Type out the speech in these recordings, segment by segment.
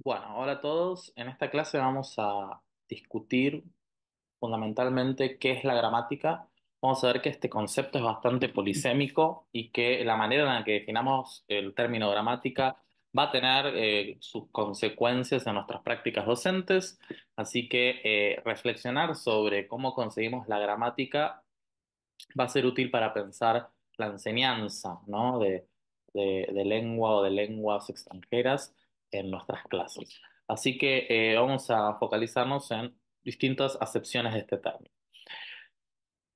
Bueno, hola a todos. En esta clase vamos a discutir fundamentalmente qué es la gramática. Vamos a ver que este concepto es bastante polisémico y que la manera en la que definamos el término gramática va a tener sus consecuencias en nuestras prácticas docentes. Así que reflexionar sobre cómo conseguimos la gramática va a ser útil para pensar la enseñanza, ¿no? de lengua o de lenguas extranjeras en nuestras clases. Así que vamos a focalizarnos en distintas acepciones de este término.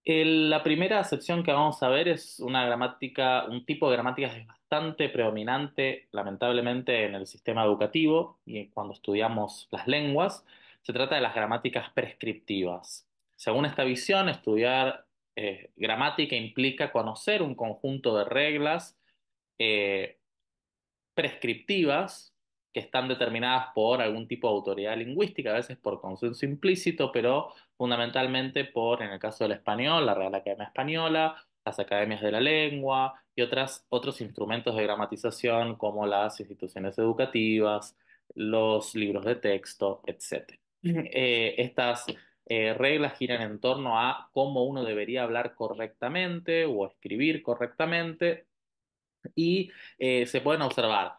La primera acepción que vamos a ver es una gramática, un tipo de gramática que es bastante predominante, lamentablemente, en el sistema educativo y cuando estudiamos las lenguas. Se trata de las gramáticas prescriptivas. Según esta visión, estudiar gramática implica conocer un conjunto de reglas eh, prescriptivas que están determinadas por algún tipo de autoridad lingüística, a veces por consenso implícito, pero fundamentalmente por, en el caso del español, la Real Academia Española, las academias de la lengua y otros instrumentos de gramatización como las instituciones educativas, los libros de texto, etc. Estas reglas giran en torno a cómo uno debería hablar correctamente o escribir correctamente y se pueden observar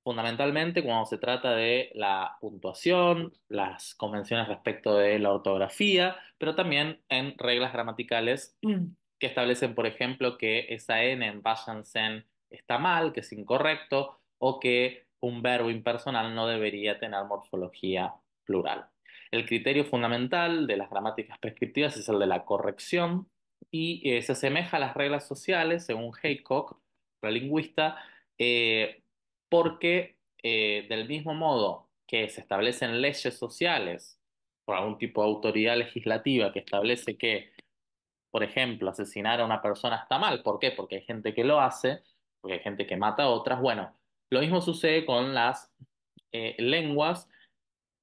fundamentalmente cuando se trata de la puntuación, las convenciones respecto de la ortografía, pero también en reglas gramaticales que establecen, por ejemplo, que esa N en váyanse está mal, que es incorrecto, o que un verbo impersonal no debería tener morfología plural. El criterio fundamental de las gramáticas prescriptivas es el de la corrección y se asemeja a las reglas sociales, según Haycock, la lingüista, porque del mismo modo que se establecen leyes sociales por algún tipo de autoridad legislativa que establece que, por ejemplo, asesinar a una persona está mal. ¿Por qué? Porque hay gente que lo hace, porque hay gente que mata a otras. Bueno, lo mismo sucede con las lenguas,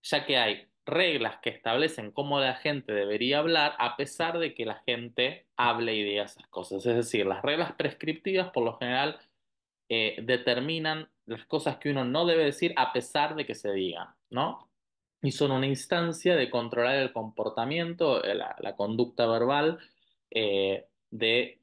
ya que hay reglas que establecen cómo la gente debería hablar a pesar de que la gente hable y diga esas cosas. Es decir, las reglas prescriptivas por lo general determinan las cosas que uno no debe decir a pesar de que se digan, ¿no? Y son una instancia de controlar el comportamiento, la conducta verbal de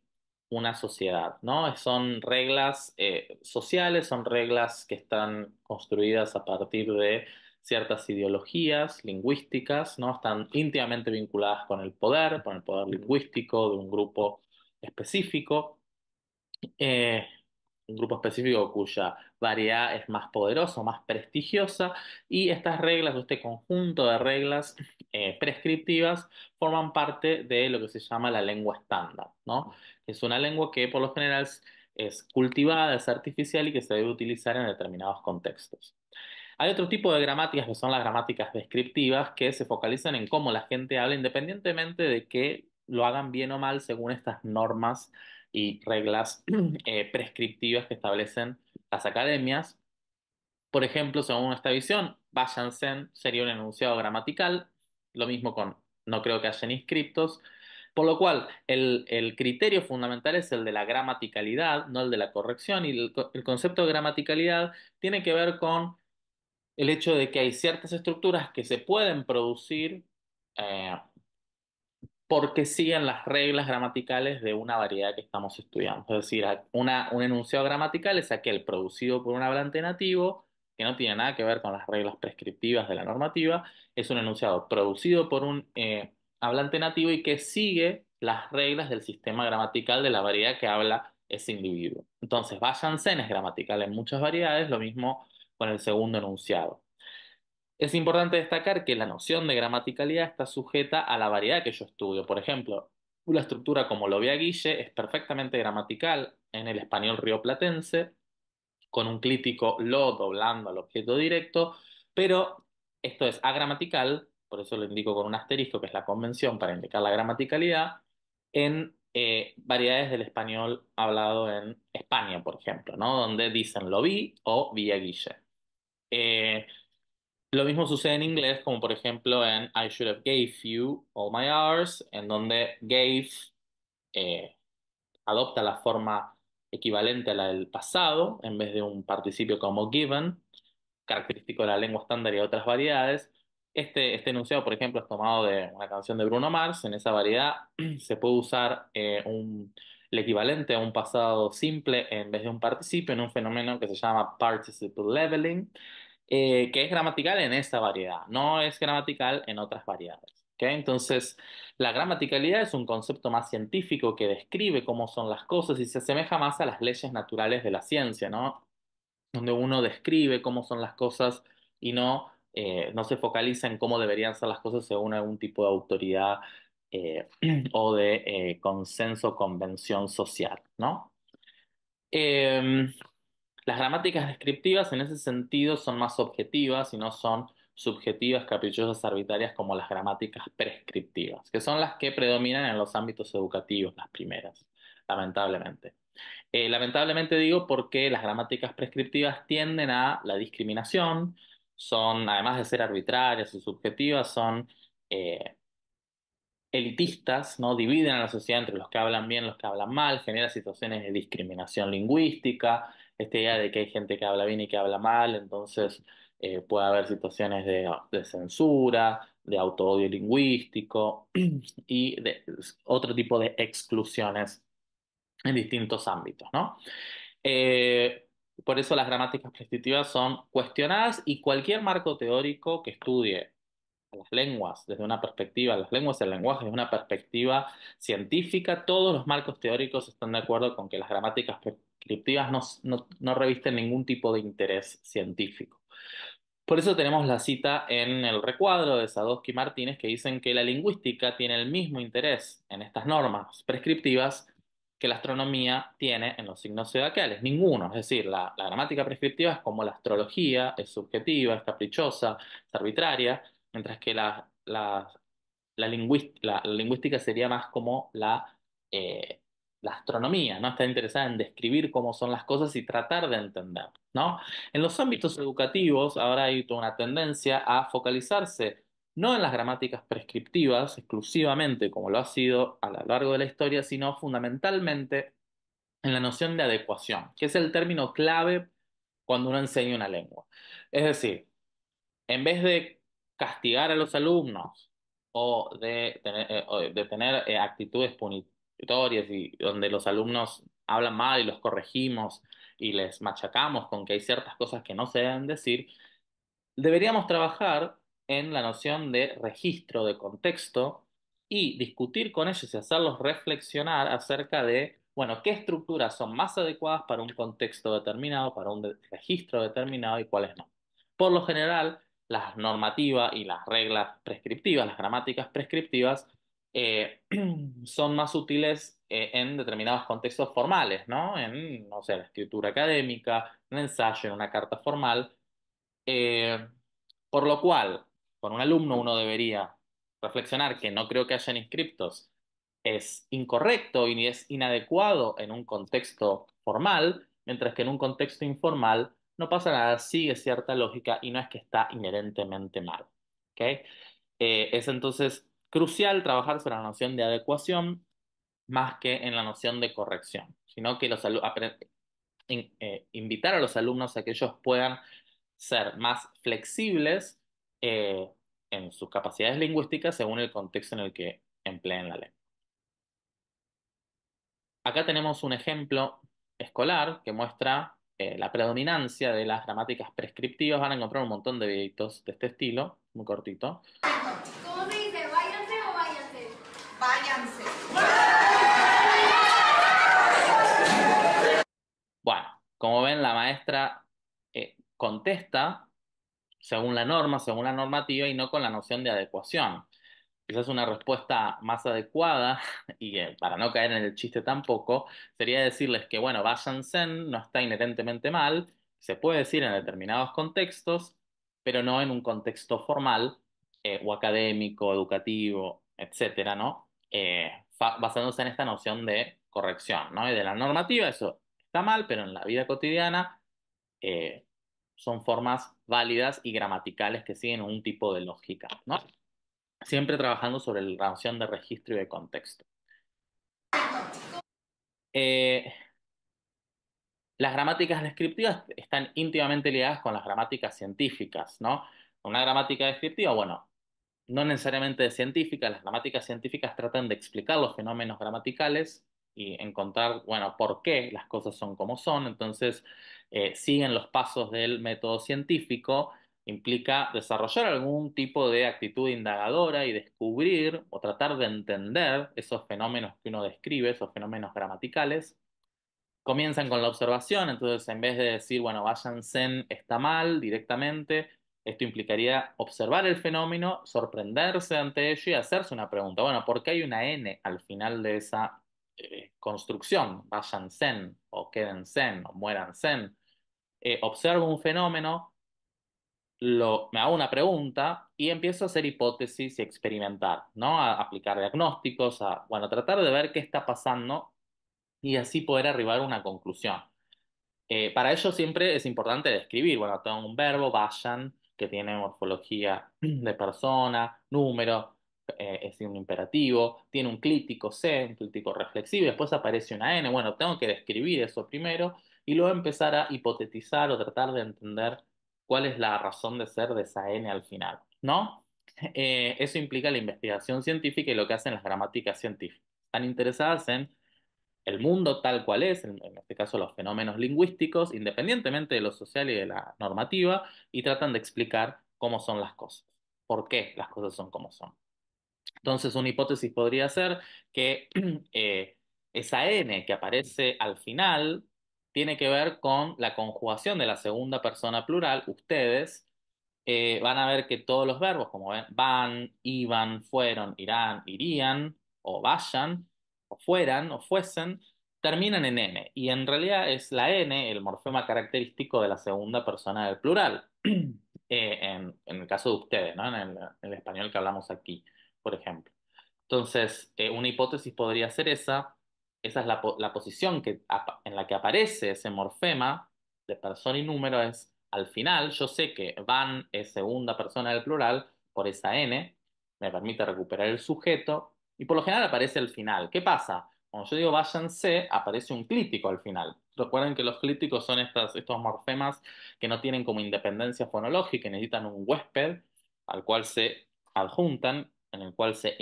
una sociedad, ¿no? Son reglas sociales, son reglas que están construidas a partir de ciertas ideologías lingüísticas, ¿no? Están íntimamente vinculadas con el poder lingüístico de un grupo específico. Eh, un grupo específico cuya variedad es más poderosa, más prestigiosa, y estas reglas, o este conjunto de reglas prescriptivas, forman parte de lo que se llama la lengua estándar, ¿no? Es una lengua que por lo general es cultivada, es artificial y que se debe utilizar en determinados contextos. Hay otro tipo de gramáticas que son las gramáticas descriptivas que se focalizan en cómo la gente habla independientemente de que lo hagan bien o mal según estas normas y reglas prescriptivas que establecen las academias. Por ejemplo, según esta visión, váyanse sería un enunciado gramatical, lo mismo con no creo que haya inscriptos, por lo cual el criterio fundamental es el de la gramaticalidad, no el de la corrección, y el concepto de gramaticalidad tiene que ver con el hecho de que hay ciertas estructuras que se pueden producir eh, porque siguen las reglas gramaticales de una variedad que estamos estudiando. Es decir, un enunciado gramatical es aquel producido por un hablante nativo que no tiene nada que ver con las reglas prescriptivas de la normativa. Es un enunciado producido por un hablante nativo y que sigue las reglas del sistema gramatical de la variedad que habla ese individuo. Entonces, váyanse es gramatical en muchas variedades, lo mismo con el segundo enunciado. Es importante destacar que la noción de gramaticalidad está sujeta a la variedad que yo estudio. Por ejemplo, una estructura como lo vea Guille es perfectamente gramatical en el español rioplatense, con un clítico lo doblando al objeto directo, pero esto es agramatical, por eso lo indico con un asterisco, que es la convención para indicar la gramaticalidad, en variedades del español hablado en España, por ejemplo, ¿no? Donde dicen lo vi o vi a Guille. Eh, lo mismo sucede en inglés, como por ejemplo en I should have gave you all my hours, en donde gave eh, adopta la forma equivalente a la del pasado, en vez de un participio como given. característico de la lengua estándar y de otras variedades. Este enunciado, por ejemplo, es tomado de una canción de Bruno Mars. En esa variedad se puede usar el equivalente a un pasado simple en vez de un participio en un fenómeno que se llama participle leveling, que es gramatical en esa variedad, no es gramatical en otras variedades. ¿Ok? Entonces, la gramaticalidad es un concepto más científico que describe cómo son las cosas y se asemeja más a las leyes naturales de la ciencia, ¿no? Donde uno describe cómo son las cosas y no se focaliza en cómo deberían ser las cosas según algún tipo de autoridad eh, o de consenso o convención social, ¿no? Eh, las gramáticas descriptivas en ese sentido son más objetivas y no son subjetivas, caprichosas, arbitrarias como las gramáticas prescriptivas, que son las que predominan en los ámbitos educativos, las primeras, lamentablemente. Lamentablemente digo porque las gramáticas prescriptivas tienden a la discriminación, son, además de ser arbitrarias y subjetivas, son eh, elitistas, ¿no? Dividen a la sociedad entre los que hablan bien y los que hablan mal, genera situaciones de discriminación lingüística, esta idea de que hay gente que habla bien y que habla mal, entonces puede haber situaciones de censura, de autoodio lingüístico y de otro tipo de exclusiones en distintos ámbitos, ¿no? Eh, por eso las gramáticas prescriptivas son cuestionadas y cualquier marco teórico que estudie las lenguas desde una perspectiva, las lenguas y el lenguaje desde una perspectiva científica, todos los marcos teóricos están de acuerdo con que las gramáticas prescriptivas no revisten ningún tipo de interés científico. Por eso tenemos la cita en el recuadro de Sadowski y Martínez que dicen que la lingüística tiene el mismo interés en estas normas prescriptivas que la astronomía tiene en los signos zodiacales. Ninguno. Es decir, la gramática prescriptiva es como la astrología, es subjetiva, es caprichosa, es arbitraria, mientras que la lingüística sería más como la astronomía, ¿no? Está interesada en describir cómo son las cosas y tratar de entender, ¿no? En los ámbitos educativos, ahora hay toda una tendencia a focalizarse no en las gramáticas prescriptivas exclusivamente, como lo ha sido a lo largo de la historia, sino fundamentalmente en la noción de adecuación, que es el término clave cuando uno enseña una lengua. Es decir, en vez de castigar a los alumnos o de tener actitudes punitorias y donde los alumnos hablan mal y los corregimos y les machacamos con que hay ciertas cosas que no se deben decir, deberíamos trabajar en la noción de registro de contexto y discutir con ellos y hacerlos reflexionar acerca de, bueno, qué estructuras son más adecuadas para un contexto determinado, para un registro determinado y cuáles no. Por lo general, las normativas y las reglas prescriptivas, las gramáticas prescriptivas, eh, son más útiles en determinados contextos formales, ¿no? En, no sé, la escritura académica, un ensayo, en una carta formal. Eh, por lo cual, con un alumno uno debería reflexionar que no creo que hayan inscriptos es incorrecto y es inadecuado en un contexto formal, mientras que en un contexto informal no pasa nada, sigue cierta lógica y no es que está inherentemente mal. ¿Ok? Es entonces crucial trabajar sobre la noción de adecuación más que en la noción de corrección, sino que invitar a los alumnos a que ellos puedan ser más flexibles eh, en sus capacidades lingüísticas según el contexto en el que empleen la lengua. Acá tenemos un ejemplo escolar que muestra la predominancia de las gramáticas prescriptivas. Van a encontrar un montón de videitos de este estilo, muy cortito. ¿Cómo se dice? ¿Váyanse o váyanse? Váyanse. Bueno, como ven, la maestra contesta según la norma, según la normativa y no con la noción de adecuación. Quizás una respuesta más adecuada, y para no caer en el chiste tampoco, sería decirles que, bueno, váyanse no está inherentemente mal, se puede decir en determinados contextos, pero no en un contexto formal o académico, educativo, etcétera, ¿no? Basándose en esta noción de corrección, ¿no? Y de la normativa, eso está mal, pero en la vida cotidiana eh, son formas válidas y gramaticales que siguen un tipo de lógica, ¿no? Siempre trabajando sobre la noción de registro y de contexto. Eh, Las gramáticas descriptivas están íntimamente ligadas con las gramáticas científicas, ¿no? Una gramática descriptiva, bueno, no necesariamente científica, las gramáticas científicas tratan de explicar los fenómenos gramaticales y encontrar, bueno, por qué las cosas son como son. Entonces, siguen los pasos del método científico, implica desarrollar algún tipo de actitud indagadora y descubrir o tratar de entender esos fenómenos que uno describe, esos fenómenos gramaticales. Comienzan con la observación, entonces en vez de decir, bueno, váyanse, está mal directamente, esto implicaría observar el fenómeno, sorprenderse ante ello y hacerse una pregunta. Bueno, ¿por qué hay una N al final de esa construcción? Váyanse, o quédense, o muéranse. Observo un fenómeno, me hago una pregunta y empiezo a hacer hipótesis y experimentar, ¿no? A aplicar diagnósticos, a, bueno, tratar de ver qué está pasando y así poder arribar a una conclusión. Para ello siempre es importante describir, bueno, tengo un verbo, vayan, que tiene morfología de persona, número, es un imperativo, tiene un clítico C, un clítico reflexivo, y después aparece una N. Bueno, tengo que describir eso primero y luego empezar a hipotetizar o tratar de entender cuál es la razón de ser de esa N al final, ¿no? Eso implica la investigación científica y lo que hacen las gramáticas científicas. Están interesadas en el mundo tal cual es, en este caso los fenómenos lingüísticos, independientemente de lo social y de la normativa, y tratan de explicar cómo son las cosas, por qué las cosas son como son. Entonces, una hipótesis podría ser que esa N que aparece al final tiene que ver con la conjugación de la segunda persona plural, ustedes, van a ver que todos los verbos, como ven, van, iban, fueron, irán, irían, o vayan, o fueran, o fuesen, terminan en N. Y en realidad es la N el morfema característico de la segunda persona del plural. En el caso de ustedes, ¿no? En el español que hablamos aquí, por ejemplo. Entonces, una hipótesis podría ser esa. Esa es la posición en la que aparece ese morfema de persona y número es al final. Yo sé que van es segunda persona del plural por esa N, me permite recuperar el sujeto y por lo general aparece al final. ¿Qué pasa? Cuando yo digo váyanse, aparece un clítico al final. Recuerden que los clíticos son estos morfemas que no tienen como independencia fonológica, necesitan un huésped al cual se adjuntan, en el cual se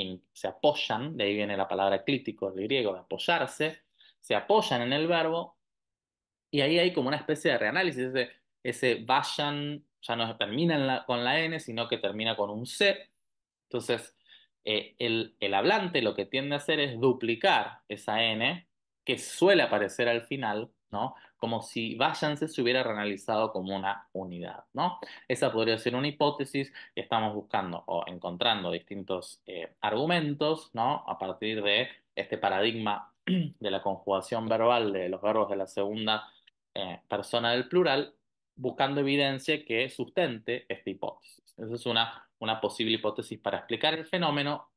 apoyan, de ahí viene la palabra clítico del griego, de apoyarse, se apoyan en el verbo y ahí hay como una especie de reanálisis, ese vayan ya no termina con la N, sino que termina con un C. Entonces, el hablante lo que tiende a hacer es duplicar esa N, que suele aparecer al final, ¿no? Como si váyanse se hubiera reanalizado como una unidad, ¿no? Esa podría ser una hipótesis que estamos buscando o encontrando distintos argumentos, ¿no? A partir de este paradigma de la conjugación verbal de los verbos de la segunda persona del plural, buscando evidencia que sustente esta hipótesis. Esa es una posible hipótesis para explicar el fenómeno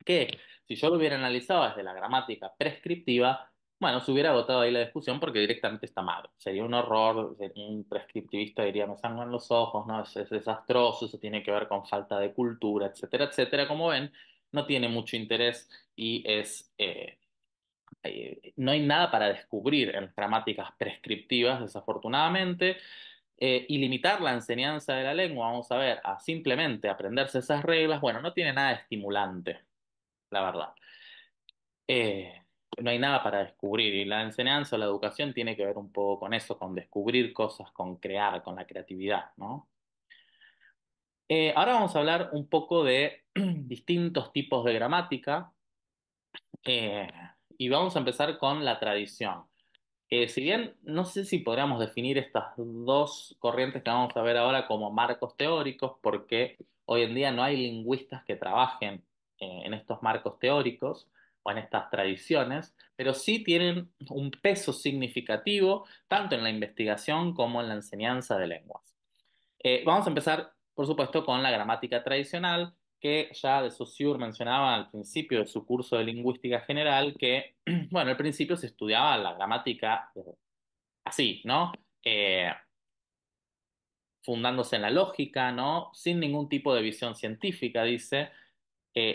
que, si yo lo hubiera analizado desde la gramática prescriptiva, bueno, se hubiera agotado ahí la discusión porque directamente está mal. Sería un horror, un prescriptivista diría, me sangran los ojos, ¿no? Es desastroso, eso tiene que ver con falta de cultura, etcétera, etcétera. Como ven, no tiene mucho interés y no hay nada para descubrir en las gramáticas prescriptivas, desafortunadamente, y limitar la enseñanza de la lengua, vamos a ver, a simplemente aprenderse esas reglas, bueno, no tiene nada de estimulante, la verdad. Eh, no hay nada para descubrir y la enseñanza o la educación tiene que ver un poco con eso, con descubrir cosas, con crear, con la creatividad, ¿no? Ahora vamos a hablar un poco de distintos tipos de gramática eh, y vamos a empezar con la tradición. Si bien no sé si podríamos definir estas dos corrientes que vamos a ver ahora como marcos teóricos, porque hoy en día no hay lingüistas que trabajen en estos marcos teóricos o en estas tradiciones, pero sí tienen un peso significativo tanto en la investigación como en la enseñanza de lenguas. Vamos a empezar, por supuesto, con la gramática tradicional, que ya de Saussure mencionaba al principio de su curso de lingüística general que, bueno, al principio se estudiaba la gramática así, ¿no? Eh, Fundándose en la lógica, ¿no? Sin ningún tipo de visión científica, dice.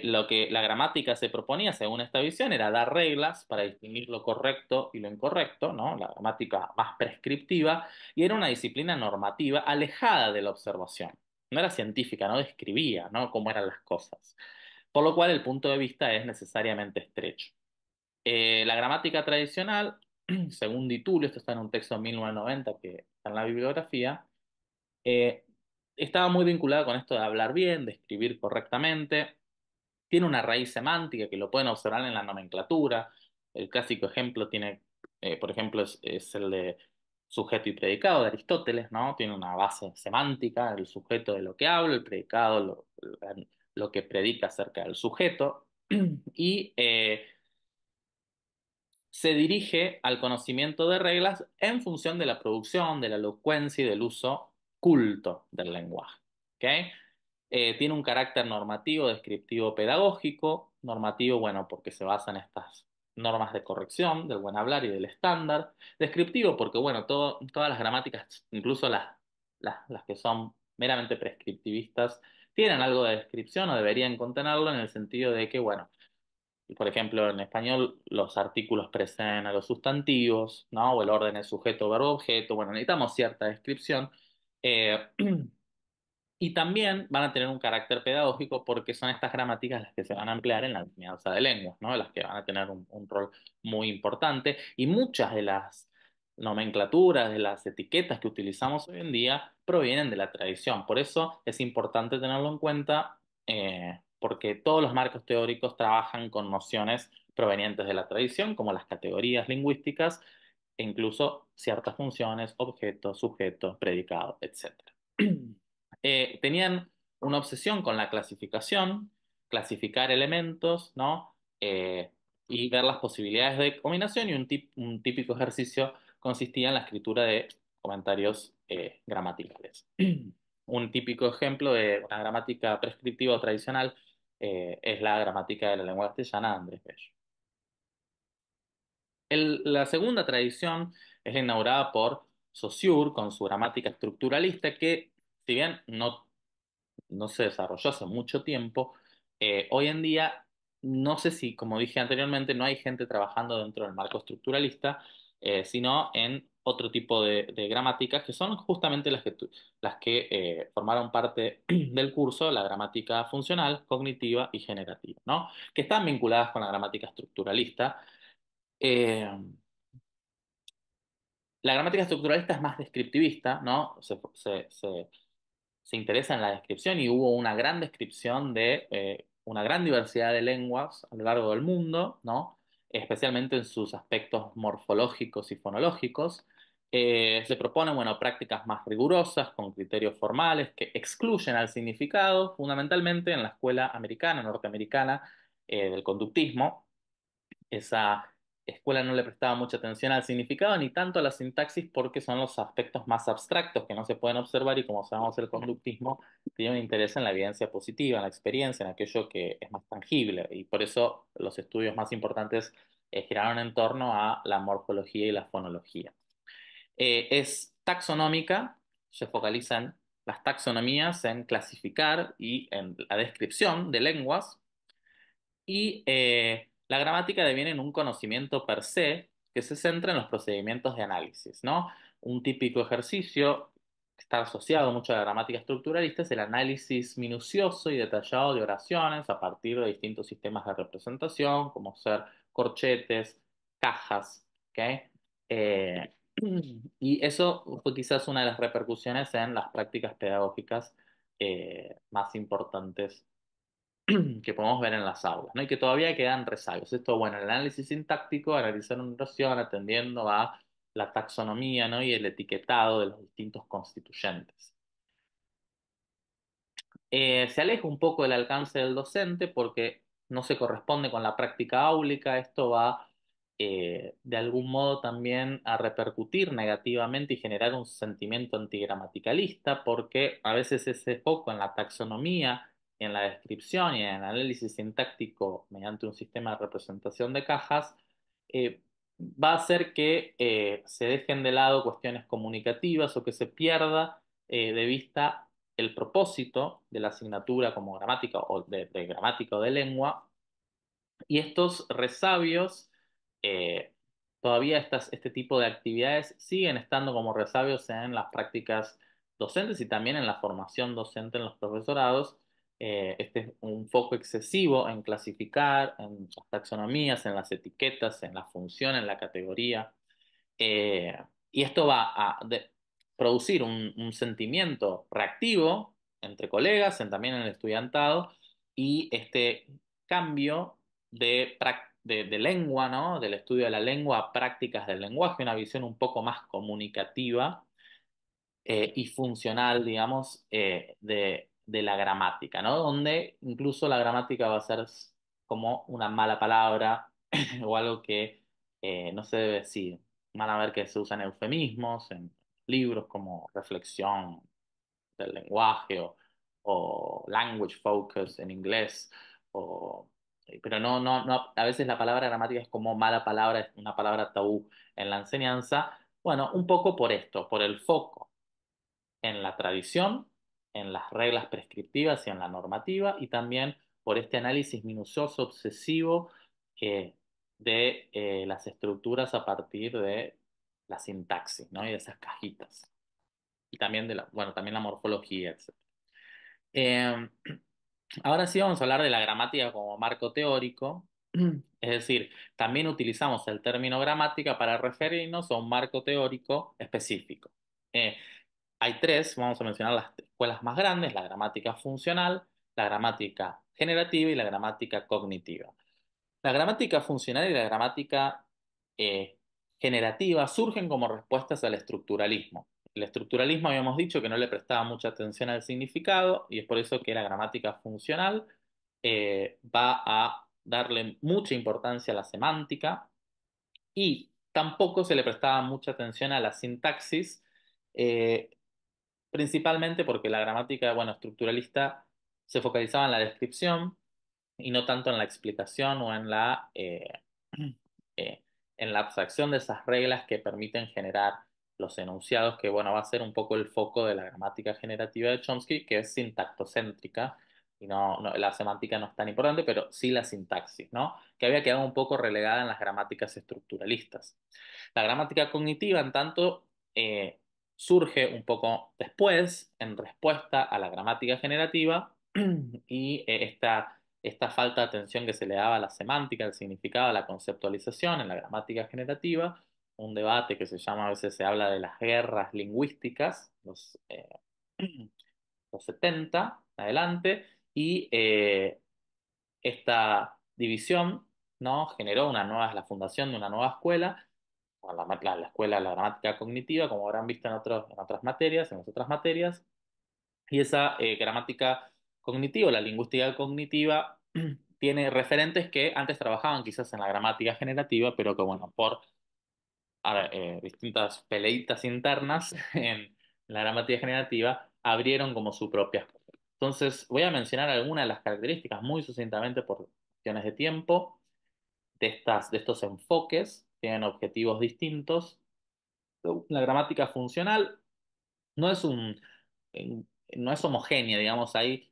Lo que la gramática se proponía, según esta visión, era dar reglas para distinguir lo correcto y lo incorrecto, ¿no? La gramática más prescriptiva, y era una disciplina normativa alejada de la observación. No era científica, no describía, ¿no?, cómo eran las cosas. Por lo cual el punto de vista es necesariamente estrecho. La gramática tradicional, según Di Tulio, esto está en un texto de 1990 que está en la bibliografía, eh, estaba muy vinculada con esto de hablar bien, de escribir correctamente. Tiene una raíz semántica que lo pueden observar en la nomenclatura. El clásico ejemplo tiene, por ejemplo, es el de sujeto y predicado de Aristóteles, ¿no? Tiene una base semántica, el sujeto de lo que habla, el predicado lo que predica acerca del sujeto. Y se dirige al conocimiento de reglas en función de la producción, de la elocuencia y del uso culto del lenguaje. ¿Ok? Tiene un carácter normativo, descriptivo, pedagógico. Normativo, bueno, porque se basa en estas normas de corrección, del buen hablar y del estándar. Descriptivo, porque, bueno, todas las gramáticas, incluso las que son meramente prescriptivistas, tienen algo de descripción o deberían contenerlo en el sentido de que, bueno, por ejemplo, en español los artículos preceden a los sustantivos, ¿no? O el orden es sujeto, verbo, objeto. Bueno, necesitamos cierta descripción. Eh, y también van a tener un carácter pedagógico porque son estas gramáticas las que se van a emplear en la enseñanza de lenguas, ¿no? Las que van a tener un rol muy importante. Y muchas de las nomenclaturas, de las etiquetas que utilizamos hoy en día provienen de la tradición. Por eso es importante tenerlo en cuenta, porque todos los marcos teóricos trabajan con nociones provenientes de la tradición, como las categorías lingüísticas e incluso ciertas funciones, objeto, sujeto, predicado, etcétera. Tenían una obsesión con la clasificación, clasificar elementos, ¿no? Y ver las posibilidades de combinación, y un típico ejercicio consistía en la escritura de comentarios gramaticales. Un típico ejemplo de una gramática prescriptiva o tradicional es la gramática de la lengua castellana de Andrés Bello. La segunda tradición es la inaugurada por Saussure con su gramática estructuralista, que si bien no se desarrolló hace mucho tiempo, hoy en día no sé si, como dije anteriormente, no hay gente trabajando dentro del marco estructuralista, sino en otro tipo de gramáticas que son justamente las que formaron parte del curso, la gramática funcional, cognitiva y generativa, ¿no? Que están vinculadas con la gramática estructuralista. Eh, la gramática estructuralista es más descriptivista, ¿no? Se interesa en la descripción, y hubo una gran descripción de una gran diversidad de lenguas a lo largo del mundo, ¿no? Especialmente en sus aspectos morfológicos y fonológicos. Se proponen, bueno, prácticas más rigurosas, con criterios formales que excluyen al significado, fundamentalmente en la escuela americana, norteamericana, del conductismo. Esa escuela no le prestaba mucha atención al significado ni tanto a la sintaxis, porque son los aspectos más abstractos que no se pueden observar, y como sabemos el conductismo tiene un interés en la evidencia positiva, en la experiencia, en aquello que es más tangible, y por eso los estudios más importantes giraron en torno a la morfología y la fonología. Es taxonómica, se focaliza en las taxonomías, en clasificar y en la descripción de lenguas, y la gramática deviene en un conocimiento per se que se centra en los procedimientos de análisis, ¿no? Un típico ejercicio que está asociado mucho a la gramática estructuralista es el análisis minucioso y detallado de oraciones a partir de distintos sistemas de representación, como ser corchetes, cajas, ¿ok? Eh, y eso fue quizás una de las repercusiones en las prácticas pedagógicas más importantes que podemos ver en las aulas, ¿no? Y que todavía quedan rezagos. Esto, bueno, el análisis sintáctico, analizar una oración atendiendo a la taxonomía, ¿no? Y el etiquetado de los distintos constituyentes. Se aleja un poco del alcance del docente porque no se corresponde con la práctica áulica. Esto va de algún modo también a repercutir negativamente y generar un sentimiento antigramaticalista, porque a veces ese foco en la taxonomía, en la descripción y en el análisis sintáctico mediante un sistema de representación de cajas, va a hacer que se dejen de lado cuestiones comunicativas, o que se pierda de vista el propósito de la asignatura como gramática o de gramática o de lengua, y estos resabios, eh, todavía este tipo de actividades siguen estando como resabios en las prácticas docentes y también en la formación docente en los profesorados. Este es un foco excesivo en clasificar, en las taxonomías, en las etiquetas, en la función, en la categoría. Eh, y esto va a producir un sentimiento reactivo entre colegas, también en el estudiantado, y este cambio de lengua, ¿no? Del estudio de la lengua a prácticas del lenguaje, una visión un poco más comunicativa y funcional, digamos, de la gramática, ¿no? Donde incluso la gramática va a ser como una mala palabra o algo que no se debe decir. Van a ver que se usan eufemismos en libros como Reflexión del lenguaje o Language Focus en inglés, pero no, a veces la palabra gramática es como mala palabra, es una palabra tabú en la enseñanza. Bueno, un poco por esto, por el foco en la tradición, en las reglas prescriptivas y en la normativa, y también por este análisis minucioso, obsesivo de las estructuras a partir de la sintaxis, ¿no? Y de esas cajitas. Y también bueno, también la morfología, etc. Eh, Ahora sí vamos a hablar de la gramática como marco teórico, es decir, también utilizamos el término gramática para referirnos a un marco teórico específico. Eh, Hay tres, vamos a mencionar las escuelas más grandes: la gramática funcional, la gramática generativa y la gramática cognitiva. La gramática funcional y la gramática eh, generativa surgen como respuestas al estructuralismo. El estructuralismo habíamos dicho que no le prestaba mucha atención al significado y es por eso que la gramática funcional va a darle mucha importancia a la semántica y tampoco se le prestaba mucha atención a la sintaxis, eh, principalmente porque la gramática, bueno, estructuralista se focalizaba en la descripción y no tanto en la explicación o eh, en la abstracción de esas reglas que permiten generar los enunciados, que bueno, va a ser un poco el foco de la gramática generativa de Chomsky, que es sintactocéntrica, y la semántica no es tan importante, pero sí la sintaxis, ¿no? Que había quedado un poco relegada en las gramáticas estructuralistas. La gramática cognitiva, en tanto, surge un poco después, en respuesta a la gramática generativa, y esta falta de atención que se le daba a la semántica, al significado, a la conceptualización en la gramática generativa, un debate que se llama, a veces se habla de las guerras lingüísticas, los 70 adelante, y esta división, ¿no? Generó la fundación de una nueva escuela, la escuela de la gramática cognitiva, como habrán visto en otras materias, en las otras materias, y esa gramática cognitiva, la lingüística cognitiva, tiene referentes que antes trabajaban quizás en la gramática generativa, pero que, bueno, por distintas peleitas internas en la gramática generativa, abrieron como su propia escuela. Entonces, voy a mencionar algunas de las características muy sucintamente por cuestiones de tiempo de estos enfoques. Tienen objetivos distintos. La gramática funcional no es no es homogénea, digamos, hay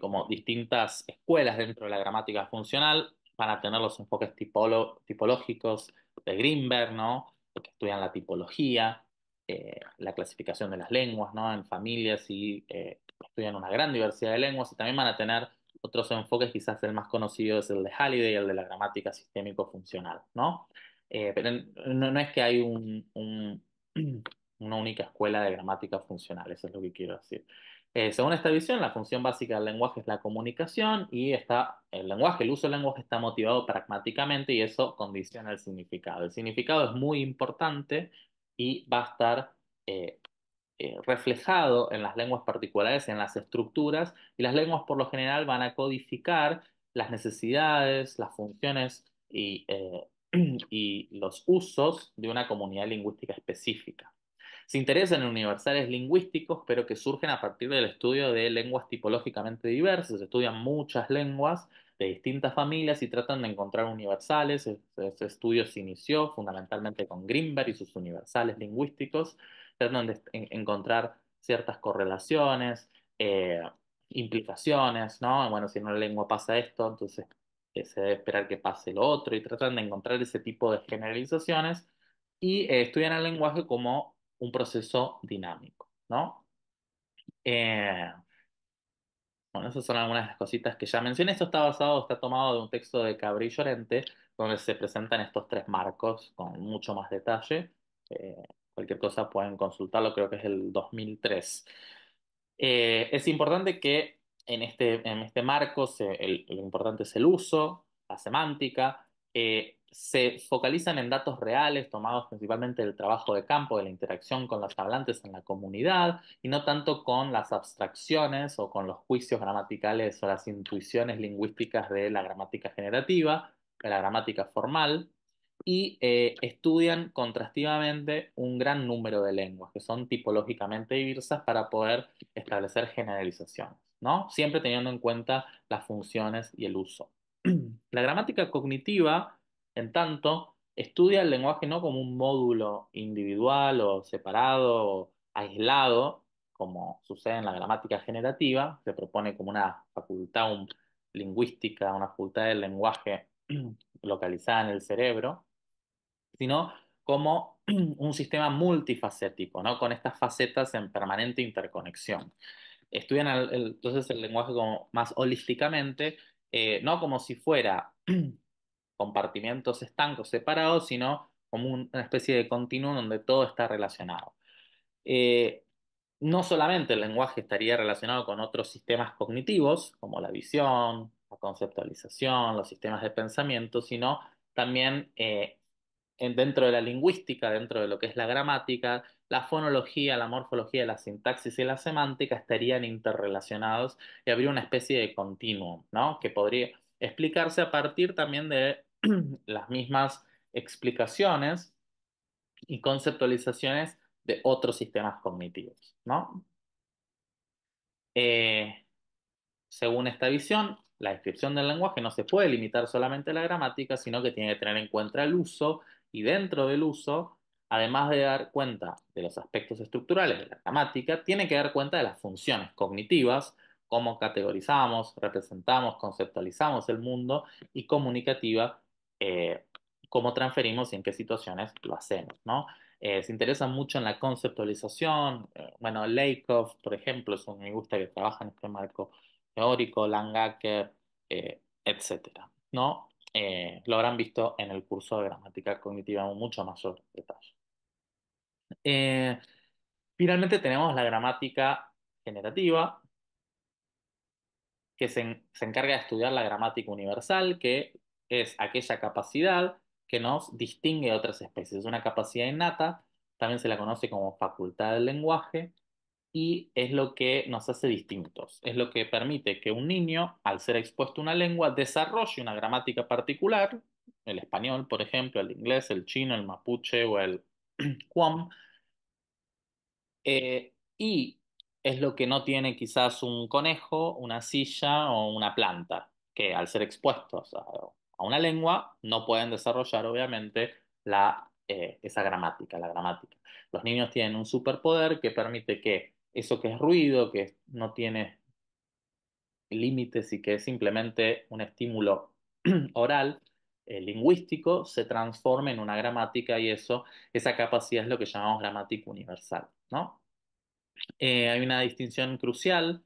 como distintas escuelas dentro de la gramática funcional. Van a tener los enfoques tipológicos de Greenberg, ¿no? Que estudian la tipología, la clasificación de las lenguas, ¿no? En familias y estudian una gran diversidad de lenguas, y también van a tener otros enfoques, quizás el más conocido es el de Halliday, el de la gramática sistémico-funcional, ¿no? Pero no es que hay una única escuela de gramática funcional, eso es lo que quiero decir. Según esta visión, la función básica del lenguaje es la comunicación y el uso del lenguaje está motivado pragmáticamente y eso condiciona el significado. El significado es muy importante y va a estar eh, reflejado en las lenguas particulares, en las estructuras, y las lenguas por lo general van a codificar las necesidades, las funciones y los usos de una comunidad lingüística específica. Se interesan en universales lingüísticos, pero que surgen a partir del estudio de lenguas tipológicamente diversas. Se estudian muchas lenguas de distintas familias y tratan de encontrar universales. Este estudio se inició fundamentalmente con Greenberg y sus universales lingüísticos, tratan de encontrar ciertas correlaciones, eh, implicaciones, ¿no? Bueno, si en una lengua pasa esto, entonces se debe esperar que pase lo otro y tratan de encontrar ese tipo de generalizaciones y estudian el lenguaje como un proceso dinámico, ¿no? Eh, bueno, esas son algunas de las cositas que ya mencioné. Esto está tomado de un texto de Cabrí Llorente, donde se presentan estos tres marcos con mucho más detalle. Eh, Cualquier cosa pueden consultarlo, creo que es el 2003. Es importante que en este marco lo importante es el uso, la semántica, se focalizan en datos reales tomados principalmente del trabajo de campo, de la interacción con los hablantes en la comunidad y no tanto con las abstracciones o con los juicios gramaticales o las intuiciones lingüísticas de la gramática generativa, de la gramática formal y estudian contrastivamente un gran número de lenguas que son tipológicamente diversas para poder establecer generalizaciones, ¿no? Siempre teniendo en cuenta las funciones y el uso. La gramática cognitiva, en tanto, estudia el lenguaje no como un módulo individual o separado o aislado, como sucede en la gramática generativa, se propone como una facultad lingüística, una facultad del lenguaje localizada en el cerebro, sino como un sistema multifacético, ¿no? Con estas facetas en permanente interconexión. Estudian entonces el lenguaje como más holísticamente, no como si fuera compartimentos estancos separados, sino como una especie de continuum donde todo está relacionado. Eh, no solamente el lenguaje estaría relacionado con otros sistemas cognitivos, como la visión, la conceptualización, los sistemas de pensamiento, sino también dentro de la lingüística, dentro de lo que es la gramática, la fonología, la morfología, la sintaxis y la semántica estarían interrelacionados y habría una especie de continuum, ¿no? Que podría explicarse a partir también de las mismas explicaciones y conceptualizaciones de otros sistemas cognitivos, ¿no? Eh, Según esta visión, la descripción del lenguaje no se puede limitar solamente a la gramática, sino que tiene que tener en cuenta el uso y dentro del uso, además de dar cuenta de los aspectos estructurales de la gramática, tiene que dar cuenta de las funciones cognitivas, cómo categorizamos, representamos, conceptualizamos el mundo y comunicativa, eh, cómo transferimos y en qué situaciones lo hacemos, ¿no? Se interesa mucho en la conceptualización. Bueno, Lakoff, por ejemplo, es un lingüista que trabaja en este marco teórico, Langacker, etcétera, ¿no? Lo habrán visto en el curso de gramática cognitiva en mucho mayor detalle. Eh, Finalmente tenemos la gramática generativa, que se encarga de estudiar la gramática universal, que es aquella capacidad que nos distingue de otras especies. Es una capacidad innata, también se la conoce como facultad del lenguaje y es lo que nos hace distintos. Es lo que permite que un niño, al ser expuesto a una lengua, desarrolle una gramática particular, el español, por ejemplo, el inglés, el chino, el mapuche o el guam, y es lo que no tiene quizás un conejo, una silla o una planta, que al ser expuestos a una lengua no pueden desarrollar obviamente esa gramática, la gramática. Los niños tienen un superpoder que permite que eso que es ruido, que no tiene límites y que es simplemente un estímulo oral, lingüístico, se transforme en una gramática y esa capacidad es lo que llamamos gramática universal, ¿no? Hay una distinción crucial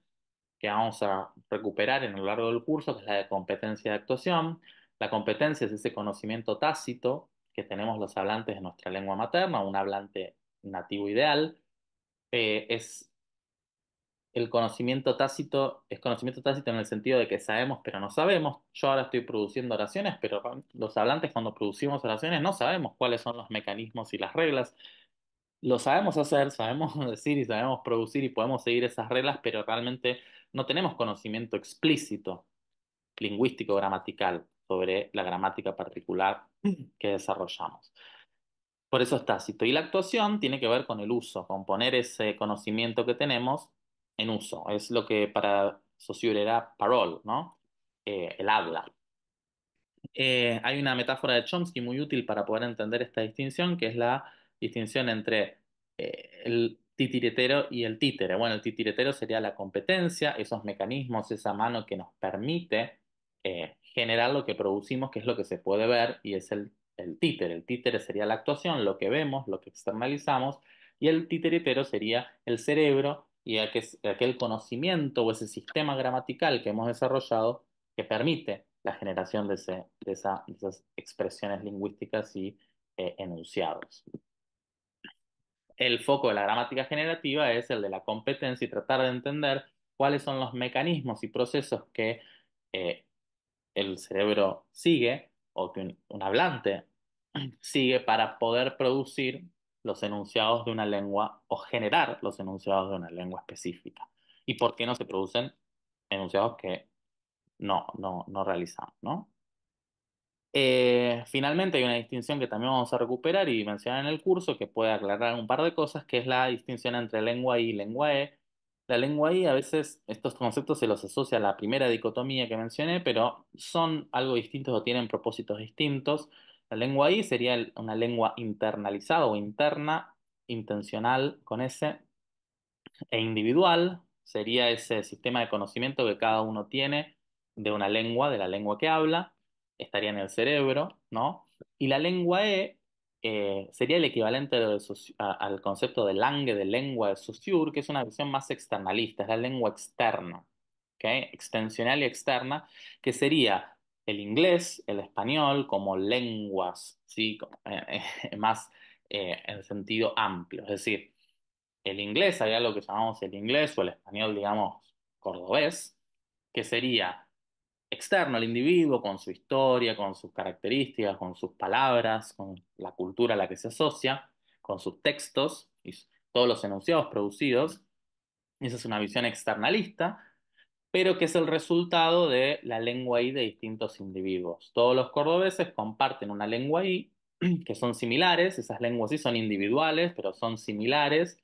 que vamos a recuperar en lo largo del curso, que es la de competencia de actuación. La competencia es ese conocimiento tácito que tenemos los hablantes de nuestra lengua materna, un hablante nativo ideal. Es el conocimiento tácito, es conocimiento tácito en el sentido de que sabemos pero no sabemos. Yo ahora estoy produciendo oraciones, pero los hablantes cuando producimos oraciones no sabemos cuáles son los mecanismos y las reglas. Lo sabemos hacer, sabemos decir y sabemos producir y podemos seguir esas reglas, pero realmente no tenemos conocimiento explícito, lingüístico, gramatical, sobre la gramática particular que desarrollamos. Por eso es tácito. Y la actuación tiene que ver con el uso, con poner ese conocimiento que tenemos en uso. Es lo que para Saussure era parole, ¿no? El habla. Hay una metáfora de Chomsky muy útil para poder entender esta distinción, que es la distinción entre titiritero y el títere. Bueno, el titiritero sería la competencia, esos mecanismos, esa mano que nos permite generar lo que producimos, que es lo que se puede ver, y es el títere. El títere sería la actuación, lo que vemos, lo que externalizamos, y el titiritero sería el cerebro y aquel conocimiento o ese sistema gramatical que hemos desarrollado que permite la generación de esas expresiones lingüísticas y enunciados. El foco de la gramática generativa es el de la competencia y tratar de entender cuáles son los mecanismos y procesos que eh, el cerebro sigue o que un hablante sigue para poder producir los enunciados de una lengua o generar los enunciados de una lengua específica. ¿Y por qué no se producen enunciados que no realizamos, ¿no? Finalmente hay una distinción que también vamos a recuperar y mencionar en el curso que puede aclarar un par de cosas, que es la distinción entre lengua I y lengua E. La lengua I a veces estos conceptos se los asocia a la primera dicotomía que mencioné, pero son algo distintos o tienen propósitos distintos. La lengua I sería una lengua internalizada o interna, intencional con S, e individual sería ese sistema de conocimiento que cada uno tiene de una lengua, de la lengua que habla, estaría en el cerebro, ¿no? Y la lengua E sería el equivalente al concepto de langue, de lengua de Saussure, que es una visión más externalista, es la lengua externa, ¿ok? Extensional y externa, que sería el inglés, el español como lenguas, ¿sí? Más en sentido amplio, es decir, el inglés, hay algo que llamamos el inglés o el español, digamos, cordobés, que sería externo al individuo, con su historia, con sus características, con sus palabras, con la cultura a la que se asocia, con sus textos y todos los enunciados producidos. Esa es una visión externalista, pero que es el resultado de la lengua I de distintos individuos. Todos los cordobeses comparten una lengua I, que son similares, esas lenguas sí son individuales, pero son similares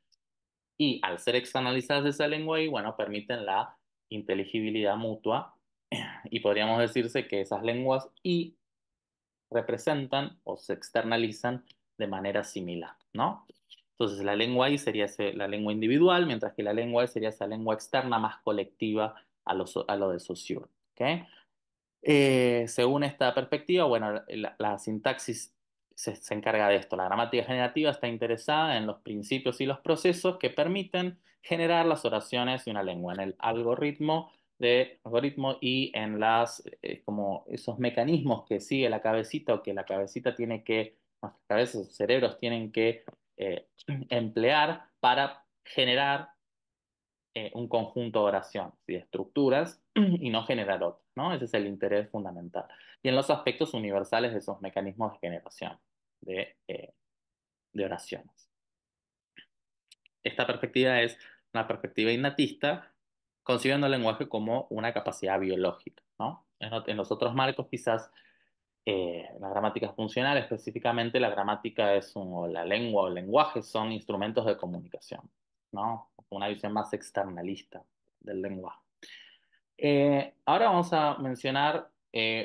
y al ser externalizadas de esa lengua y bueno, permiten la inteligibilidad mutua y podríamos decirse que esas lenguas y representan o se externalizan de manera similar, ¿no? Entonces la lengua I sería la lengua individual, mientras que la lengua E sería esa lengua externa más colectiva a lo de Saussure, ¿ok? Según esta perspectiva, bueno, la sintaxis se encarga de esto. La gramática generativa está interesada en los principios y los procesos que permiten generar las oraciones de una lengua, en el algoritmo y en como esos mecanismos que sigue la cabecita o que la cabecita tiene que, nuestras cabezas, los cerebros tienen que emplear para generar un conjunto de oraciones y de estructuras y no generar otras, ¿no? Ese es el interés fundamental. Y en los aspectos universales de esos mecanismos de generación de, eh, de oraciones. Esta perspectiva es una perspectiva innatista, concibiendo el lenguaje como una capacidad biológica, ¿no? En los otros marcos, quizás la gramática funcional, específicamente la gramática o la lengua o el lenguaje son instrumentos de comunicación, ¿no? Una visión más externalista del lenguaje. Ahora vamos a mencionar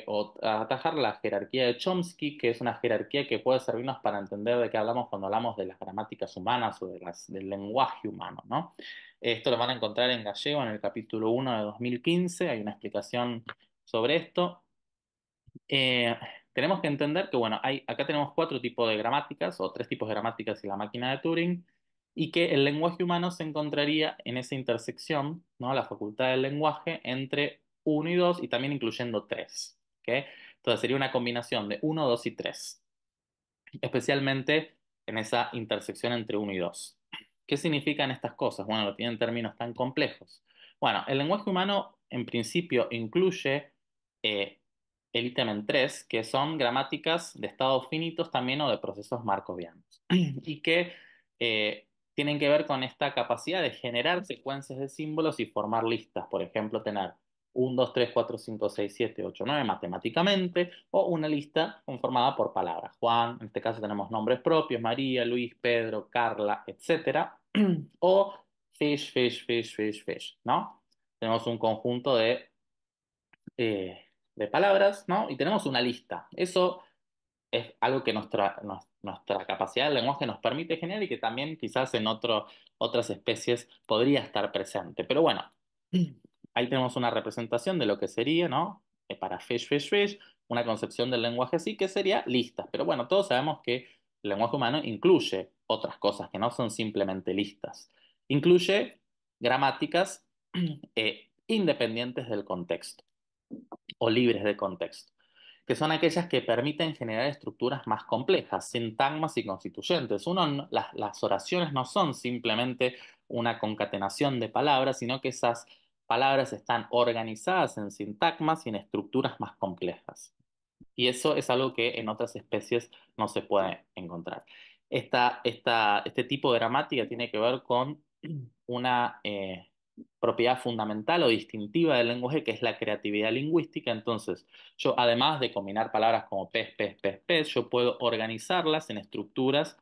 o a atajar la jerarquía de Chomsky, que es una jerarquía que puede servirnos para entender de qué hablamos cuando hablamos de las gramáticas humanas o del lenguaje humano, ¿no? Esto lo van a encontrar en Gallego en el capítulo 1 de 2015, hay una explicación sobre esto. Eh, Tenemos que entender que, bueno, acá tenemos cuatro tipos de gramáticas o tres tipos de gramáticas en la máquina de Turing y que el lenguaje humano se encontraría en esa intersección, ¿no? La facultad del lenguaje entre uno y 2 y también incluyendo 3, ¿ok? Entonces sería una combinación de uno, 2 y 3, especialmente en esa intersección entre uno y 2. ¿Qué significan estas cosas? Bueno, lo tienen términos tan complejos. Bueno, el lenguaje humano en principio incluye eh, el ítem en 3, que son gramáticas de estados finitos también o de procesos markovianos, y que tienen que ver con esta capacidad de generar secuencias de símbolos y formar listas. Por ejemplo, tener 1, 2, 3, 4, 5, 6, 7, 8, 9 matemáticamente, o una lista conformada por palabras. Juan, en este caso tenemos nombres propios, María, Luis, Pedro, Carla, etcétera. O fish, fish, fish, fish, fish, ¿no? Tenemos un conjunto de palabras, ¿no? Y tenemos una lista. Eso es algo que nuestra capacidad del lenguaje nos permite generar y que también quizás en otras especies podría estar presente. Pero bueno, ahí tenemos una representación de lo que sería, ¿no? Para fish, fish, fish, una concepción del lenguaje así que sería listas. Pero bueno, todos sabemos que el lenguaje humano incluye otras cosas que no son simplemente listas. Incluye gramáticas independientes del contexto o libres de contexto, que son aquellas que permiten generar estructuras más complejas, sintagmas y constituyentes. Las oraciones no son simplemente una concatenación de palabras, sino que esas palabras están organizadas en sintagmas y en estructuras más complejas. Y eso es algo que en otras especies no se puede encontrar. Este tipo de gramática tiene que ver con una propiedad fundamental o distintiva del lenguaje, que es la creatividad lingüística. Entonces, yo, además de combinar palabras como pez, pez, pez, pez, yo puedo organizarlas en estructuras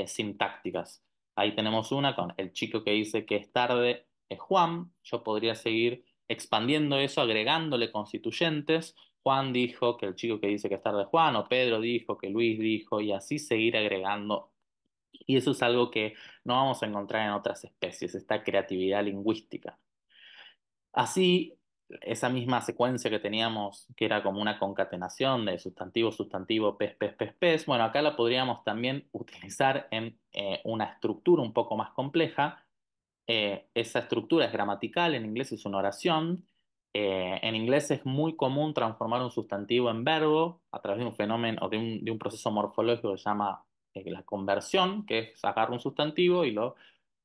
sintácticas. Ahí tenemos una con el chico que dice que es tarde, es Juan. Yo podría seguir expandiendo eso, agregándole constituyentes. Juan dijo que el chico que dice que es tarde es Juan, o Pedro dijo que Luis dijo, y así seguir agregando. Y eso es algo que no vamos a encontrar en otras especies, esta creatividad lingüística. Así, esa misma secuencia que teníamos, que era como una concatenación de sustantivo, sustantivo, pez, pez, pez, pez, bueno, acá la podríamos también utilizar en una estructura un poco más compleja. Esa estructura es gramatical, en inglés es una oración. En inglés es muy común transformar un sustantivo en verbo a través de un fenómeno o de un proceso morfológico que se llama la conversión, que es sacar un sustantivo y lo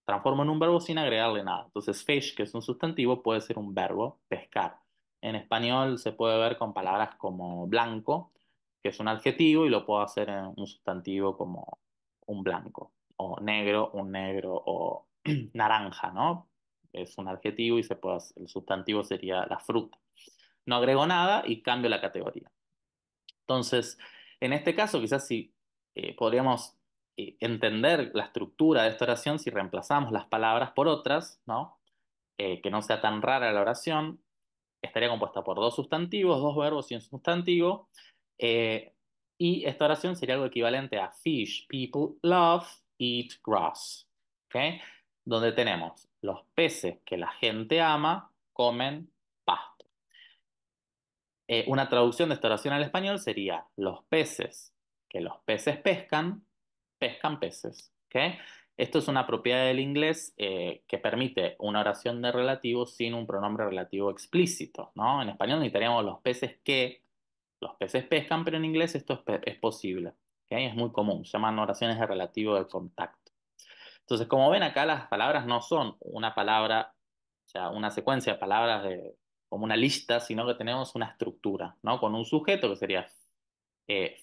transformo en un verbo sin agregarle nada. Entonces, fish, que es un sustantivo, puede ser un verbo, pescar. En español se puede ver con palabras como blanco, que es un adjetivo, y lo puedo hacer en un sustantivo como un blanco, o negro, un negro, o naranja, ¿no? Es un adjetivo y el sustantivo sería la fruta. No agrego nada y cambio la categoría. Entonces, en este caso, quizás si podríamos entender la estructura de esta oración si reemplazamos las palabras por otras, ¿no? Que no sea tan rara la oración, estaría compuesta por dos sustantivos, dos verbos y un sustantivo. eh, y esta oración sería algo equivalente a fish, people love, eat grass. ¿Ok? Donde tenemos los peces que la gente ama, comen pasto. Una traducción de esta oración al español sería los peces que los peces pescan, pescan peces. ¿Ok? Esto es una propiedad del inglés que permite una oración de relativo sin un pronombre relativo explícito, ¿no? En español necesitaríamos los peces pescan, pero en inglés esto es posible. ¿Ok? Es muy común, se llaman oraciones de relativo de contacto. Entonces, como ven acá, las palabras no son una palabra, o sea, una secuencia de palabras como una lista, sino que tenemos una estructura, ¿no? Con un sujeto que sería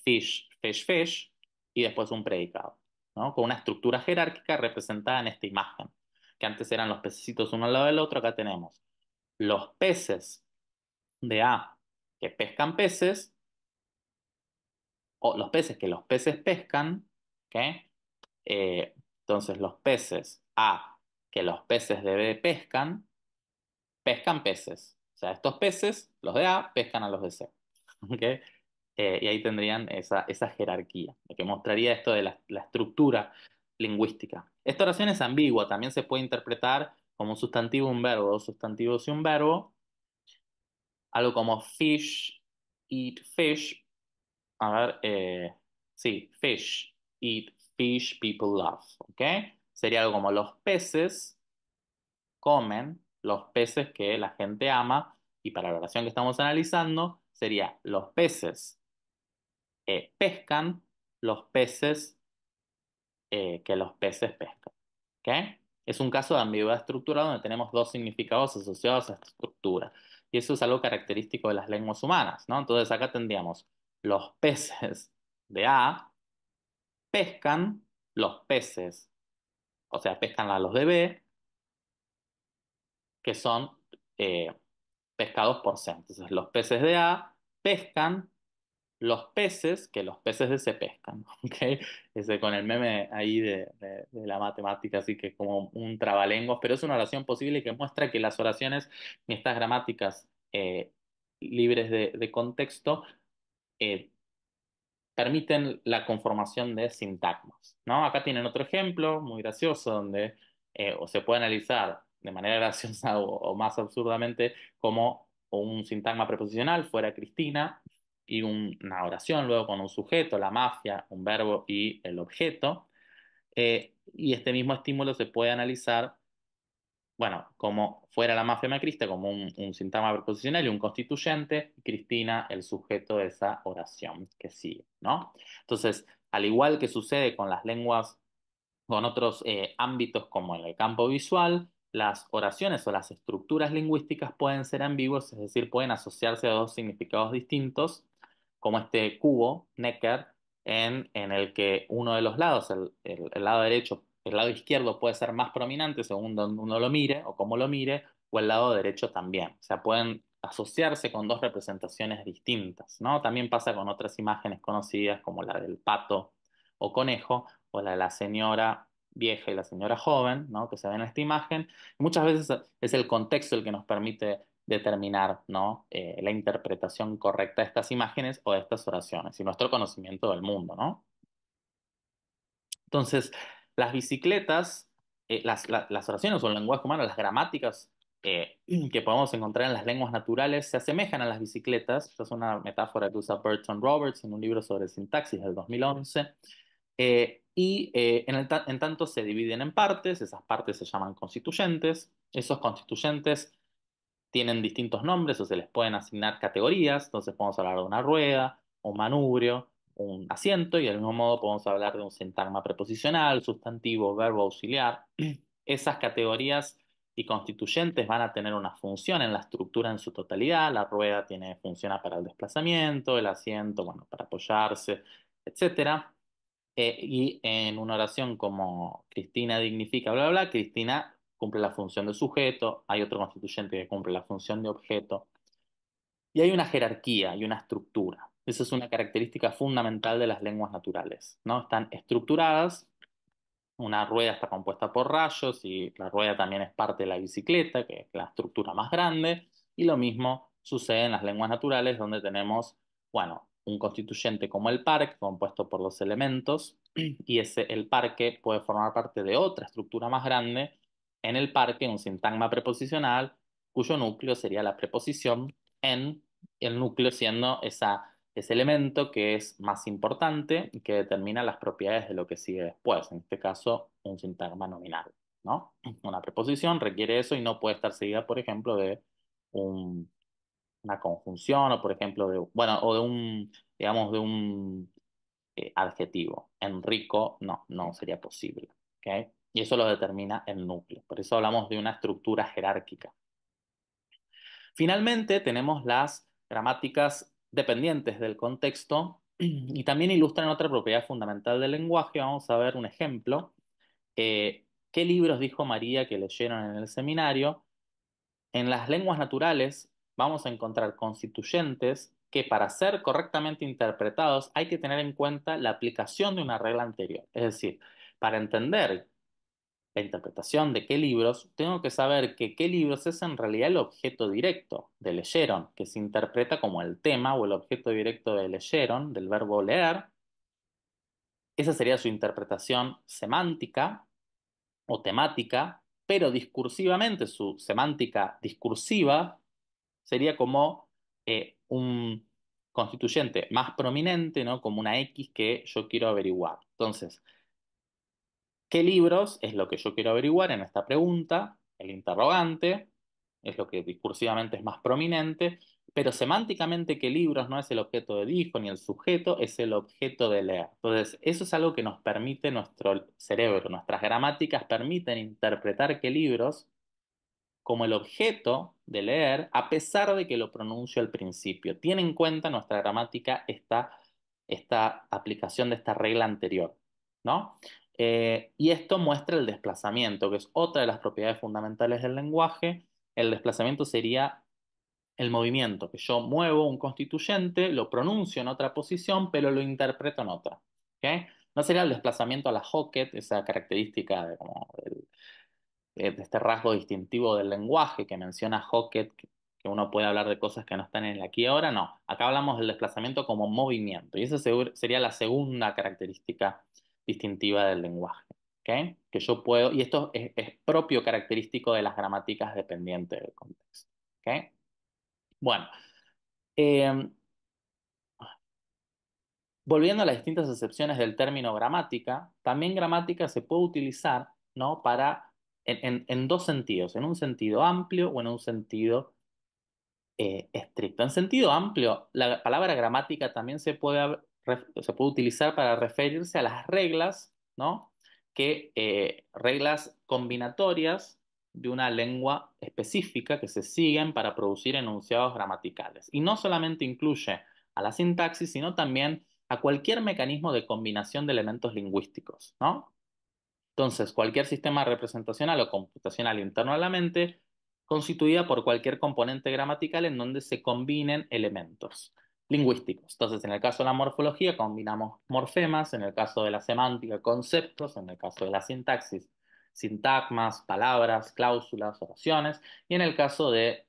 fish, fish, fish, y después un predicado, ¿no? Con una estructura jerárquica representada en esta imagen, que antes eran los pececitos uno al lado del otro, acá tenemos los peces de A que pescan peces, o los peces que los peces pescan, ¿ok? Entonces, los peces A que los peces de B pescan, pescan peces. O sea, estos peces, los de A, pescan a los de C. ¿Ok? Y ahí tendrían esa jerarquía, lo que mostraría esto de la estructura lingüística. Esta oración es ambigua, también se puede interpretar como un sustantivo, un verbo, dos sustantivos y un verbo, algo como fish, eat fish. A ver, sí, fish, eat fish, people love, ¿ok? Sería algo como los peces comen los peces que la gente ama, y para la oración que estamos analizando sería los peces pescan los peces que los peces pescan. ¿Ok? Es un caso de ambigüedad estructural donde tenemos dos significados asociados a esta estructura. Y eso es algo característico de las lenguas humanas, ¿no? Entonces acá tendríamos los peces de A pescan los peces, o sea, pescan a los de B, que son eh, pescados por C. Entonces los peces de A pescan los peces que los peces de se pescan, ¿ok? Ese con el meme ahí de la matemática, así que como un trabalenguas, pero es una oración posible que muestra que las oraciones y estas gramáticas libres de contexto eh, permiten la conformación de sintagmas, ¿no? Acá tienen otro ejemplo muy gracioso donde o se puede analizar de manera graciosa o más absurdamente como un sintagma preposicional fuera Cristina y una oración luego con un sujeto, la mafia, un verbo y el objeto. Y este mismo estímulo se puede analizar, bueno, como fuera la mafia macrista, como un sintagma preposicional y un constituyente, y Cristina el sujeto de esa oración que sigue, ¿no? Entonces, al igual que sucede con las lenguas, con otros ámbitos como en el campo visual, las oraciones o las estructuras lingüísticas pueden ser ambiguas, es decir, pueden asociarse a dos significados distintos, como este cubo, Necker, en el que uno de los lados, el lado derecho, el lado izquierdo puede ser más prominente según donde uno lo mire o cómo lo mire, o el lado derecho también. O sea, pueden asociarse con dos representaciones distintas, ¿no? También pasa con otras imágenes conocidas como la del pato o conejo, o la de la señora vieja y la señora joven, ¿no? Que se ven en esta imagen. Muchas veces es el contexto el que nos permite determinar, ¿no? La interpretación correcta de estas imágenes o de estas oraciones y nuestro conocimiento del mundo, ¿no? Entonces, las bicicletas, las oraciones o el lenguaje humano, las gramáticas que podemos encontrar en las lenguas naturales se asemejan a las bicicletas. Esta es una metáfora que usa Burton Roberts en un libro sobre sintaxis del 2011. En tanto se dividen en partes, esas partes se llaman constituyentes. Esos constituyentes tienen distintos nombres o se les pueden asignar categorías, entonces podemos hablar de una rueda, un manubrio, un asiento y del mismo modo podemos hablar de un sintagma preposicional, sustantivo, verbo auxiliar. Esas categorías y constituyentes van a tener una función en la estructura en su totalidad. La rueda tiene función para el desplazamiento, el asiento, bueno, para apoyarse, etcétera. Y en una oración como Cristina dignifica, bla, bla, bla, Cristina cumple la función de sujeto, hay otro constituyente que cumple la función de objeto, y hay una jerarquía y una estructura. Esa es una característica fundamental de las lenguas naturales, ¿no? Están estructuradas, una rueda está compuesta por rayos y la rueda también es parte de la bicicleta, que es la estructura más grande, y lo mismo sucede en las lenguas naturales donde tenemos, bueno, un constituyente como el parque, compuesto por los elementos, y el parque puede formar parte de otra estructura más grande, en el parque un sintagma preposicional, cuyo núcleo sería la preposición en el núcleo siendo ese elemento que es más importante y que determina las propiedades de lo que sigue después, en este caso un sintagma nominal, ¿no? Una preposición requiere eso y no puede estar seguida, por ejemplo, de un- una conjunción o, por ejemplo, bueno, o de digamos, de un adjetivo. En rico, no sería posible, ¿ok? Y eso lo determina el núcleo. Por eso hablamos de una estructura jerárquica. Finalmente, tenemos las gramáticas dependientes del contexto y también ilustran otra propiedad fundamental del lenguaje. Vamos a ver un ejemplo. ¿Qué libros dijo María que leyeron en el seminario? En las lenguas naturales vamos a encontrar constituyentes que para ser correctamente interpretados hay que tener en cuenta la aplicación de una regla anterior. Es decir, para entender la interpretación de qué libros, tengo que saber que qué libros es en realidad el objeto directo de leyeron, que se interpreta como el tema o el objeto directo de leyeron, del verbo leer. Esa sería su interpretación semántica o temática, pero discursivamente su semántica discursiva sería como un constituyente más prominente, ¿no? Como una X que yo quiero averiguar. Entonces, ¿qué libros es lo que yo quiero averiguar en esta pregunta? El interrogante es lo que discursivamente es más prominente, pero semánticamente, ¿qué libros no es el objeto de dijo ni el sujeto, es el objeto de leer? Entonces, eso es algo que nos permite nuestro cerebro, nuestras gramáticas permiten interpretar qué libros como el objeto de leer, a pesar de que lo pronuncio al principio. Tiene en cuenta nuestra gramática esta aplicación de esta regla anterior, ¿no? Y esto muestra el desplazamiento, que es otra de las propiedades fundamentales del lenguaje. El desplazamiento sería el movimiento, que yo muevo un constituyente, lo pronuncio en otra posición, pero lo interpreto en otra. ¿Ok? No sería el desplazamiento a la Hockett, esa característica de este rasgo distintivo del lenguaje que menciona Hockett, que uno puede hablar de cosas que no están en el aquí y ahora, no. Acá hablamos del desplazamiento como movimiento, y esa sería la segunda característica distintiva del lenguaje, ¿ok? Que yo puedo, y esto es propio característico de las gramáticas dependientes del contexto, ¿ok? Bueno, eh, volviendo a las distintas acepciones del término gramática, también gramática se puede utilizar, ¿no? Para, en dos sentidos, en un sentido amplio o en un sentido estricto. En sentido amplio, la palabra gramática también se puede utilizar para referirse a las reglas, ¿no? Reglas combinatorias de una lengua específica que se siguen para producir enunciados gramaticales. Y no solamente incluye a la sintaxis, sino también a cualquier mecanismo de combinación de elementos lingüísticos, ¿no? Entonces, cualquier sistema representacional o computacional interno a la mente, constituida por cualquier componente gramatical en donde se combinen elementos lingüísticos. Entonces, en el caso de la morfología, combinamos morfemas, en el caso de la semántica, conceptos, en el caso de la sintaxis, sintagmas, palabras, cláusulas, oraciones, y en el caso de,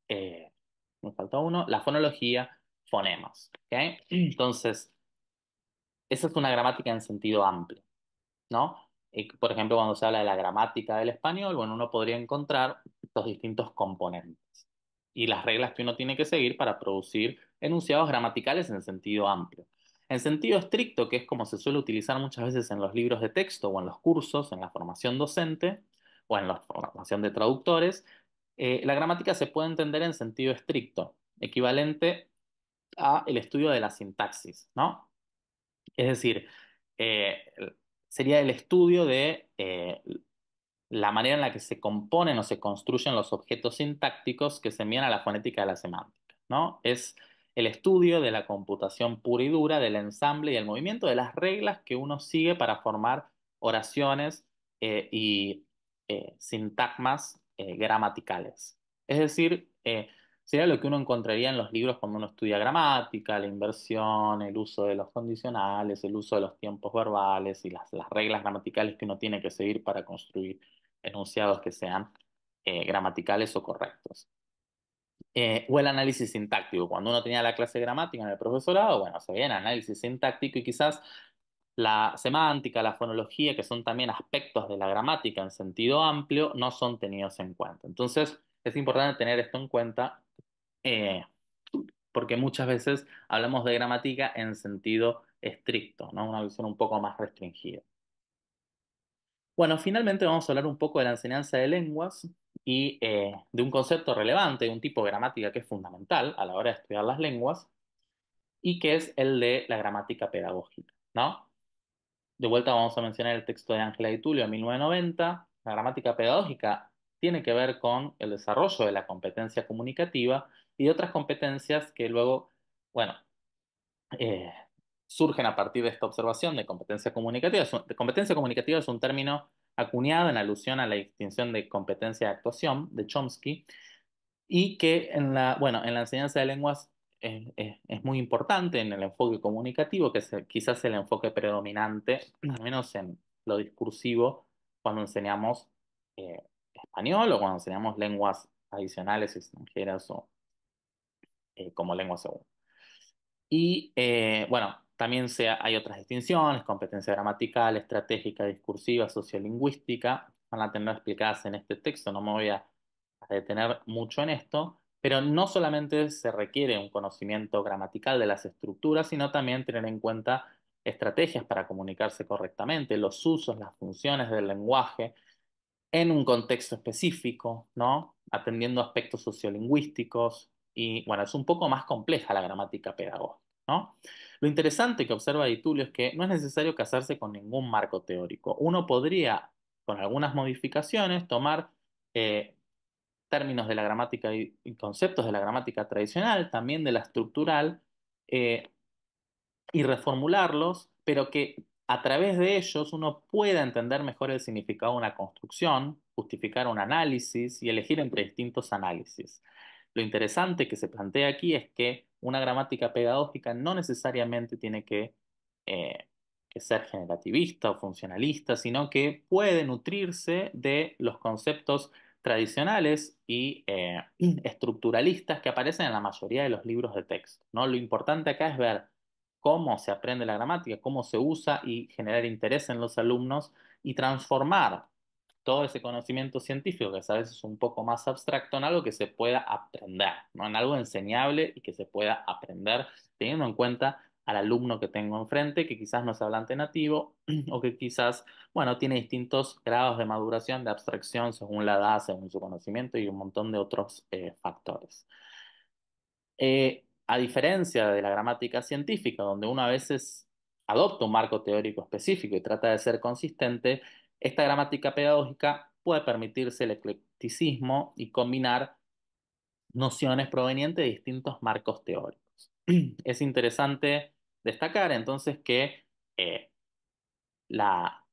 me falta uno, la fonología, fonemas. ¿Ok? Entonces, esa es una gramática en sentido amplio. ¿No? Y, por ejemplo, cuando se habla de la gramática del español, bueno, uno podría encontrar estos distintos componentes y las reglas que uno tiene que seguir para producir enunciados gramaticales en sentido amplio. En sentido estricto, que es como se suele utilizar muchas veces en los libros de texto o en los cursos, en la formación docente o en la formación de traductores, la gramática se puede entender en sentido estricto, equivalente a el estudio de la sintaxis, ¿no? Es decir, eh, sería el estudio de la manera en la que se componen o se construyen los objetos sintácticos que se envían a la fonética de la semántica, ¿no? Es el estudio de la computación pura y dura, del ensamble y el movimiento de las reglas que uno sigue para formar oraciones y sintagmas gramaticales. Es decir, sería lo que uno encontraría en los libros cuando uno estudia gramática, la inversión, el uso de los condicionales, el uso de los tiempos verbales y las reglas gramaticales que uno tiene que seguir para construir enunciados que sean gramaticales o correctos. O el análisis sintáctico. Cuando uno tenía la clase de gramática en el profesorado, bueno, se veía el análisis sintáctico y quizás la semántica, la fonología, que son también aspectos de la gramática en sentido amplio, no son tenidos en cuenta. Entonces, es importante tener esto en cuenta eh, porque muchas veces hablamos de gramática en sentido estricto, ¿no? Una visión un poco más restringida. Bueno, finalmente vamos a hablar un poco de la enseñanza de lenguas y de un concepto relevante, de un tipo de gramática que es fundamental a la hora de estudiar las lenguas y que es el de la gramática pedagógica, ¿no? De vuelta vamos a mencionar el texto de Ángela Di Tulio de 1990. La gramática pedagógica tiene que ver con el desarrollo de la competencia comunicativa y de otras competencias que luego, bueno, eh, surgen a partir de esta observación de competencia comunicativa. Competencia comunicativa es un término acuñado en alusión a la distinción de competencia de actuación de Chomsky y que bueno, en la enseñanza de lenguas es muy importante en el enfoque comunicativo, que es quizás el enfoque predominante, al menos en lo discursivo, cuando enseñamos español o cuando enseñamos lenguas adicionales extranjeras o como lengua segunda. Y bueno, también hay otras distinciones, competencia gramatical, estratégica, discursiva, sociolingüística, van a tener explicadas en este texto, no me voy a detener mucho en esto, pero no solamente se requiere un conocimiento gramatical de las estructuras, sino también tener en cuenta estrategias para comunicarse correctamente, los usos, las funciones del lenguaje en un contexto específico, ¿no? Atendiendo aspectos sociolingüísticos y, bueno, es un poco más compleja la gramática pedagógica, ¿no? Lo interesante que observa Di Tulio es que no es necesario casarse con ningún marco teórico. Uno podría, con algunas modificaciones, tomar términos de la gramática y conceptos de la gramática tradicional, también de la estructural, eh, y reformularlos, pero que a través de ellos uno pueda entender mejor el significado de una construcción, justificar un análisis y elegir entre distintos análisis. Lo interesante que se plantea aquí es que una gramática pedagógica no necesariamente tiene que ser generativista o funcionalista, sino que puede nutrirse de los conceptos tradicionales y estructuralistas que aparecen en la mayoría de los libros de texto, ¿no? Lo importante acá es ver cómo se aprende la gramática, cómo se usa y generar interés en los alumnos y transformar todo ese conocimiento científico, que a veces es un poco más abstracto, en algo que se pueda aprender, ¿no? En algo enseñable y que se pueda aprender, teniendo en cuenta al alumno que tengo enfrente, que quizás no es hablante nativo o que quizás, bueno, tiene distintos grados de maduración, de abstracción, según la edad, según su conocimiento y un montón de otros factores. A diferencia de la gramática científica, donde uno a veces adopta un marco teórico específico y trata de ser consistente, esta gramática pedagógica puede permitirse el eclecticismo y combinar nociones provenientes de distintos marcos teóricos. Es interesante destacar entonces que eh, la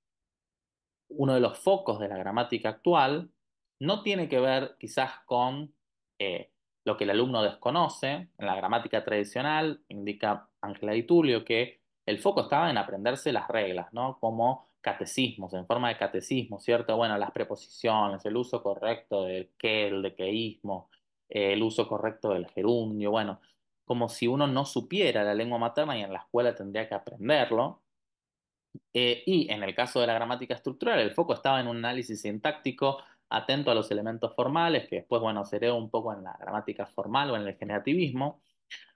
uno de los focos de la gramática actual no tiene que ver quizás con eh, lo que el alumno desconoce. En la gramática tradicional indica Ángela Di Tulio que el foco estaba en aprenderse las reglas, ¿no? Como catecismos, en forma de catecismo, ¿cierto? Bueno, las preposiciones, el uso correcto del que, el dequeísmo, el uso correcto del gerundio, bueno, como si uno no supiera la lengua materna y en la escuela tendría que aprenderlo. Y en el caso de la gramática estructural, el foco estaba en un análisis sintáctico atento a los elementos formales, que después, bueno, se hereda un poco en la gramática formal o en el generativismo.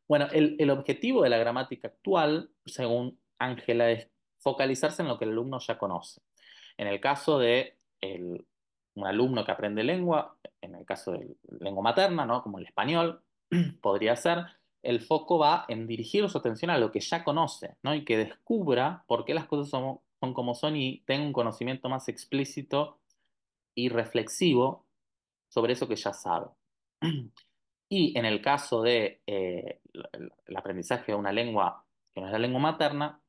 Bueno, el objetivo de la gramática actual, según Ángela, es focalizarse en lo que el alumno ya conoce. En el caso de un alumno que aprende lengua, en el caso de lengua materna, ¿no? Como el español, podría ser, el foco va en dirigir su atención a lo que ya conoce, ¿no? Y que descubra por qué las cosas son como son y tenga un conocimiento más explícito y reflexivo sobre eso que ya sabe. Y en el caso de el aprendizaje de una lengua que no es la lengua materna,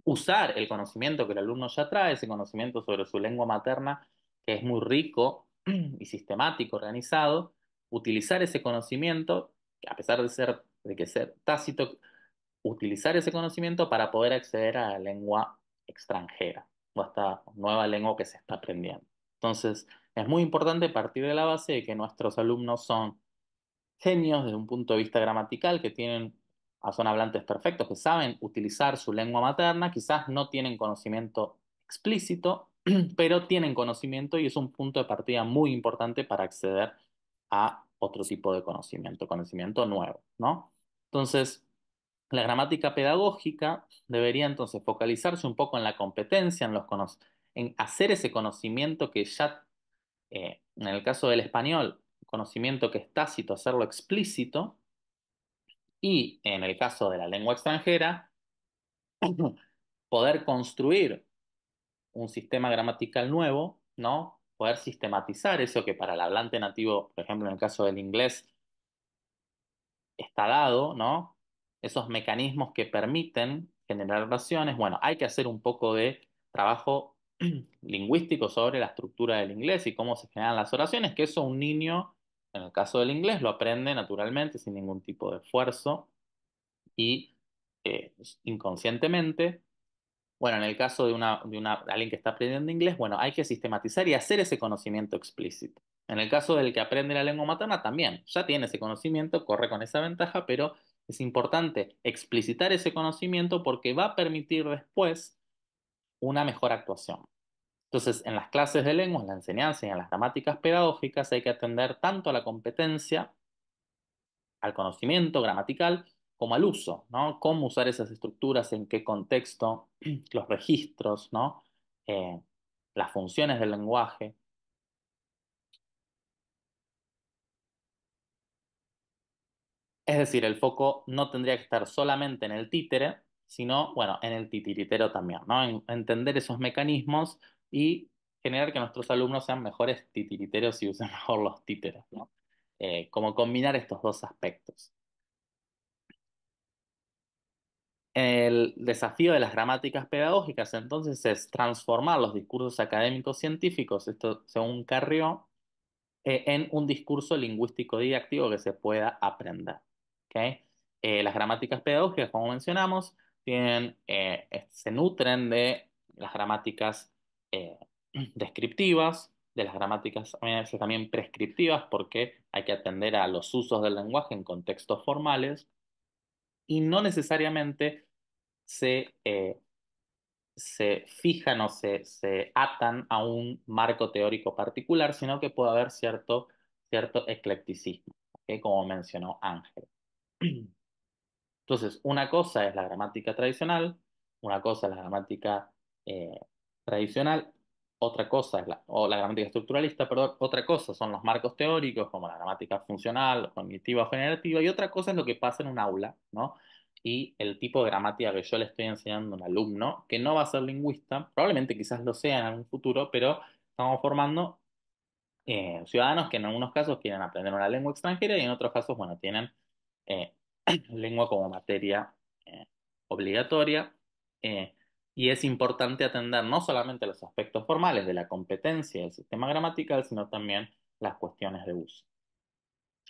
usar el conocimiento que el alumno ya trae, ese conocimiento sobre su lengua materna, que es muy rico y sistemático, organizado, utilizar ese conocimiento, a pesar de que ser tácito, utilizar ese conocimiento para poder acceder a la lengua extranjera o a esta nueva lengua que se está aprendiendo. Entonces, es muy importante partir de la base de que nuestros alumnos son genios desde un punto de vista gramatical, que son hablantes perfectos, que saben utilizar su lengua materna, quizás no tienen conocimiento explícito, pero tienen conocimiento y es un punto de partida muy importante para acceder a otro tipo de conocimiento, conocimiento nuevo, ¿no? Entonces, la gramática pedagógica debería entonces focalizarse un poco en la competencia, en hacer ese conocimiento que ya en el caso del español, conocimiento que es tácito, hacerlo explícito, y en el caso de la lengua extranjera, poder construir un sistema gramatical nuevo, ¿no? Poder sistematizar eso que para el hablante nativo, por ejemplo, en el caso del inglés, está dado, ¿no? Esos mecanismos que permiten generar oraciones. Bueno, hay que hacer un poco de trabajo lingüístico sobre la estructura del inglés y cómo se generan las oraciones, que eso un niño, en el caso del inglés, lo aprende naturalmente, sin ningún tipo de esfuerzo y inconscientemente. Bueno, en el caso de alguien que está aprendiendo inglés, bueno, hay que sistematizar y hacer ese conocimiento explícito. En el caso del que aprende la lengua materna, también, ya tiene ese conocimiento, corre con esa ventaja, pero es importante explicitar ese conocimiento porque va a permitir después una mejor actuación. Entonces, en las clases de lengua, en la enseñanza y en las gramáticas pedagógicas hay que atender tanto a la competencia, al conocimiento gramatical, como al uso, ¿no? Cómo usar esas estructuras, en qué contexto, los registros, ¿no? Eh, las funciones del lenguaje. Es decir, el foco no tendría que estar solamente en el títere, sino, bueno, en el titiritero también, ¿no? En entender esos mecanismos y generar que nuestros alumnos sean mejores titiriteros y usen mejor los títeres, ¿no? Como combinar estos dos aspectos. El desafío de las gramáticas pedagógicas entonces es transformar los discursos académicos científicos, esto según Carrió, en un discurso lingüístico didáctico que se pueda aprender. ¿Ok? Las gramáticas pedagógicas, como mencionamos, se nutren de las gramáticas eh, descriptivas, de las gramáticas a veces también prescriptivas porque hay que atender a los usos del lenguaje en contextos formales y no necesariamente se fijan o se atan a un marco teórico particular, sino que puede haber cierto eclecticismo, ¿ok? Como mencionó Ángel. Entonces, una cosa es la gramática tradicional, una cosa es la gramática eh, tradicional, otra cosa es o la gramática estructuralista, perdón, otra cosa son los marcos teóricos, como la gramática funcional, cognitiva o generativa, y otra cosa es lo que pasa en un aula, ¿no? Y el tipo de gramática que yo le estoy enseñando a un alumno, que no va a ser lingüista, probablemente quizás lo sea en algún futuro, pero estamos formando ciudadanos que en algunos casos quieren aprender una lengua extranjera y en otros casos, bueno, tienen eh, lengua como materia eh, obligatoria. eh, y es importante atender no solamente los aspectos formales de la competencia del sistema gramatical, sino también las cuestiones de uso.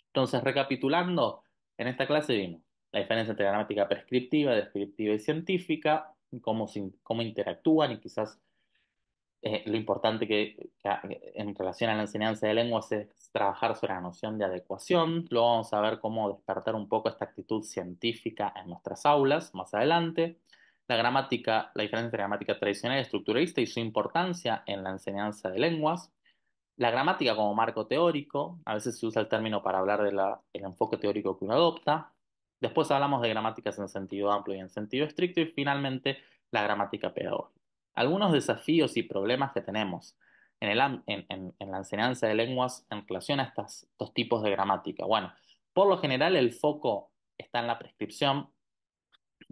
Entonces, recapitulando, en esta clase vimos la diferencia entre gramática prescriptiva, descriptiva y científica, cómo interactúan y quizás lo importante en relación a la enseñanza de lenguas es trabajar sobre la noción de adecuación. Luego vamos a ver cómo despertar un poco esta actitud científica en nuestras aulas más adelante. La gramática, la diferencia entre gramática tradicional y estructuralista y su importancia en la enseñanza de lenguas. La gramática como marco teórico, a veces se usa el término para hablar del enfoque teórico que uno adopta. Después hablamos de gramáticas en sentido amplio y en sentido estricto y finalmente la gramática pedagógica. Algunos desafíos y problemas que tenemos en la enseñanza de lenguas en relación a estos tipos de gramática. Bueno, por lo general el foco está en la prescripción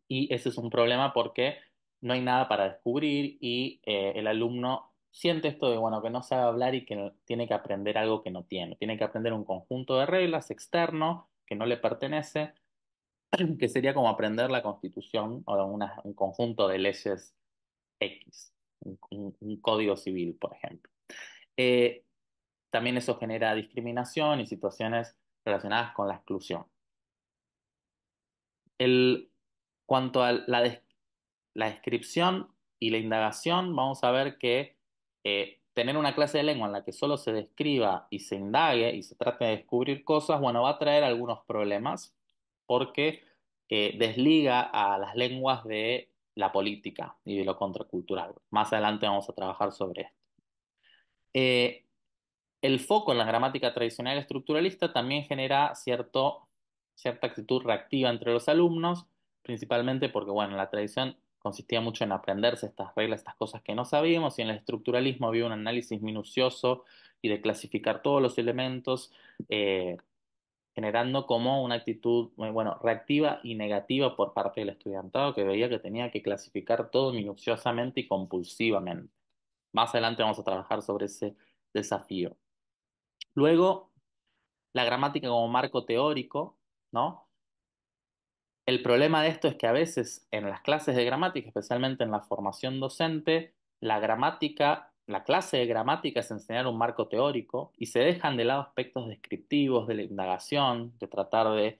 y ese es un problema porque no hay nada para descubrir y el alumno siente esto de, bueno, que no sabe hablar y que tiene que aprender algo que no tiene. Tiene que aprender un conjunto de reglas externo que no le pertenece, que sería como aprender la Constitución o un conjunto de leyes X, un código civil, por ejemplo. Eh, También eso genera discriminación y situaciones relacionadas con la exclusión. El, cuanto a la descripción y la indagación, vamos a ver que tener una clase de lengua en la que solo se describa y se indague y se trate de descubrir cosas, bueno, va a traer algunos problemas porque desliga a las lenguas de la política y de lo contracultural. Más adelante vamos a trabajar sobre esto. Eh, el foco en la gramática tradicional estructuralista también genera cierta actitud reactiva entre los alumnos, principalmente porque, bueno, la tradición consistía mucho en aprenderse estas reglas, estas cosas que no sabíamos, y en el estructuralismo había un análisis minucioso y de clasificar todos los elementos, eh, generando como una actitud, bueno, reactiva y negativa por parte del estudiantado que veía que tenía que clasificar todo minuciosamente y compulsivamente. Más adelante vamos a trabajar sobre ese desafío. Luego, la gramática como marco teórico, ¿no? El problema de esto es que a veces en las clases de gramática, especialmente en la formación docente, la clase de gramática es enseñar un marco teórico y se dejan de lado aspectos descriptivos de la indagación, de tratar de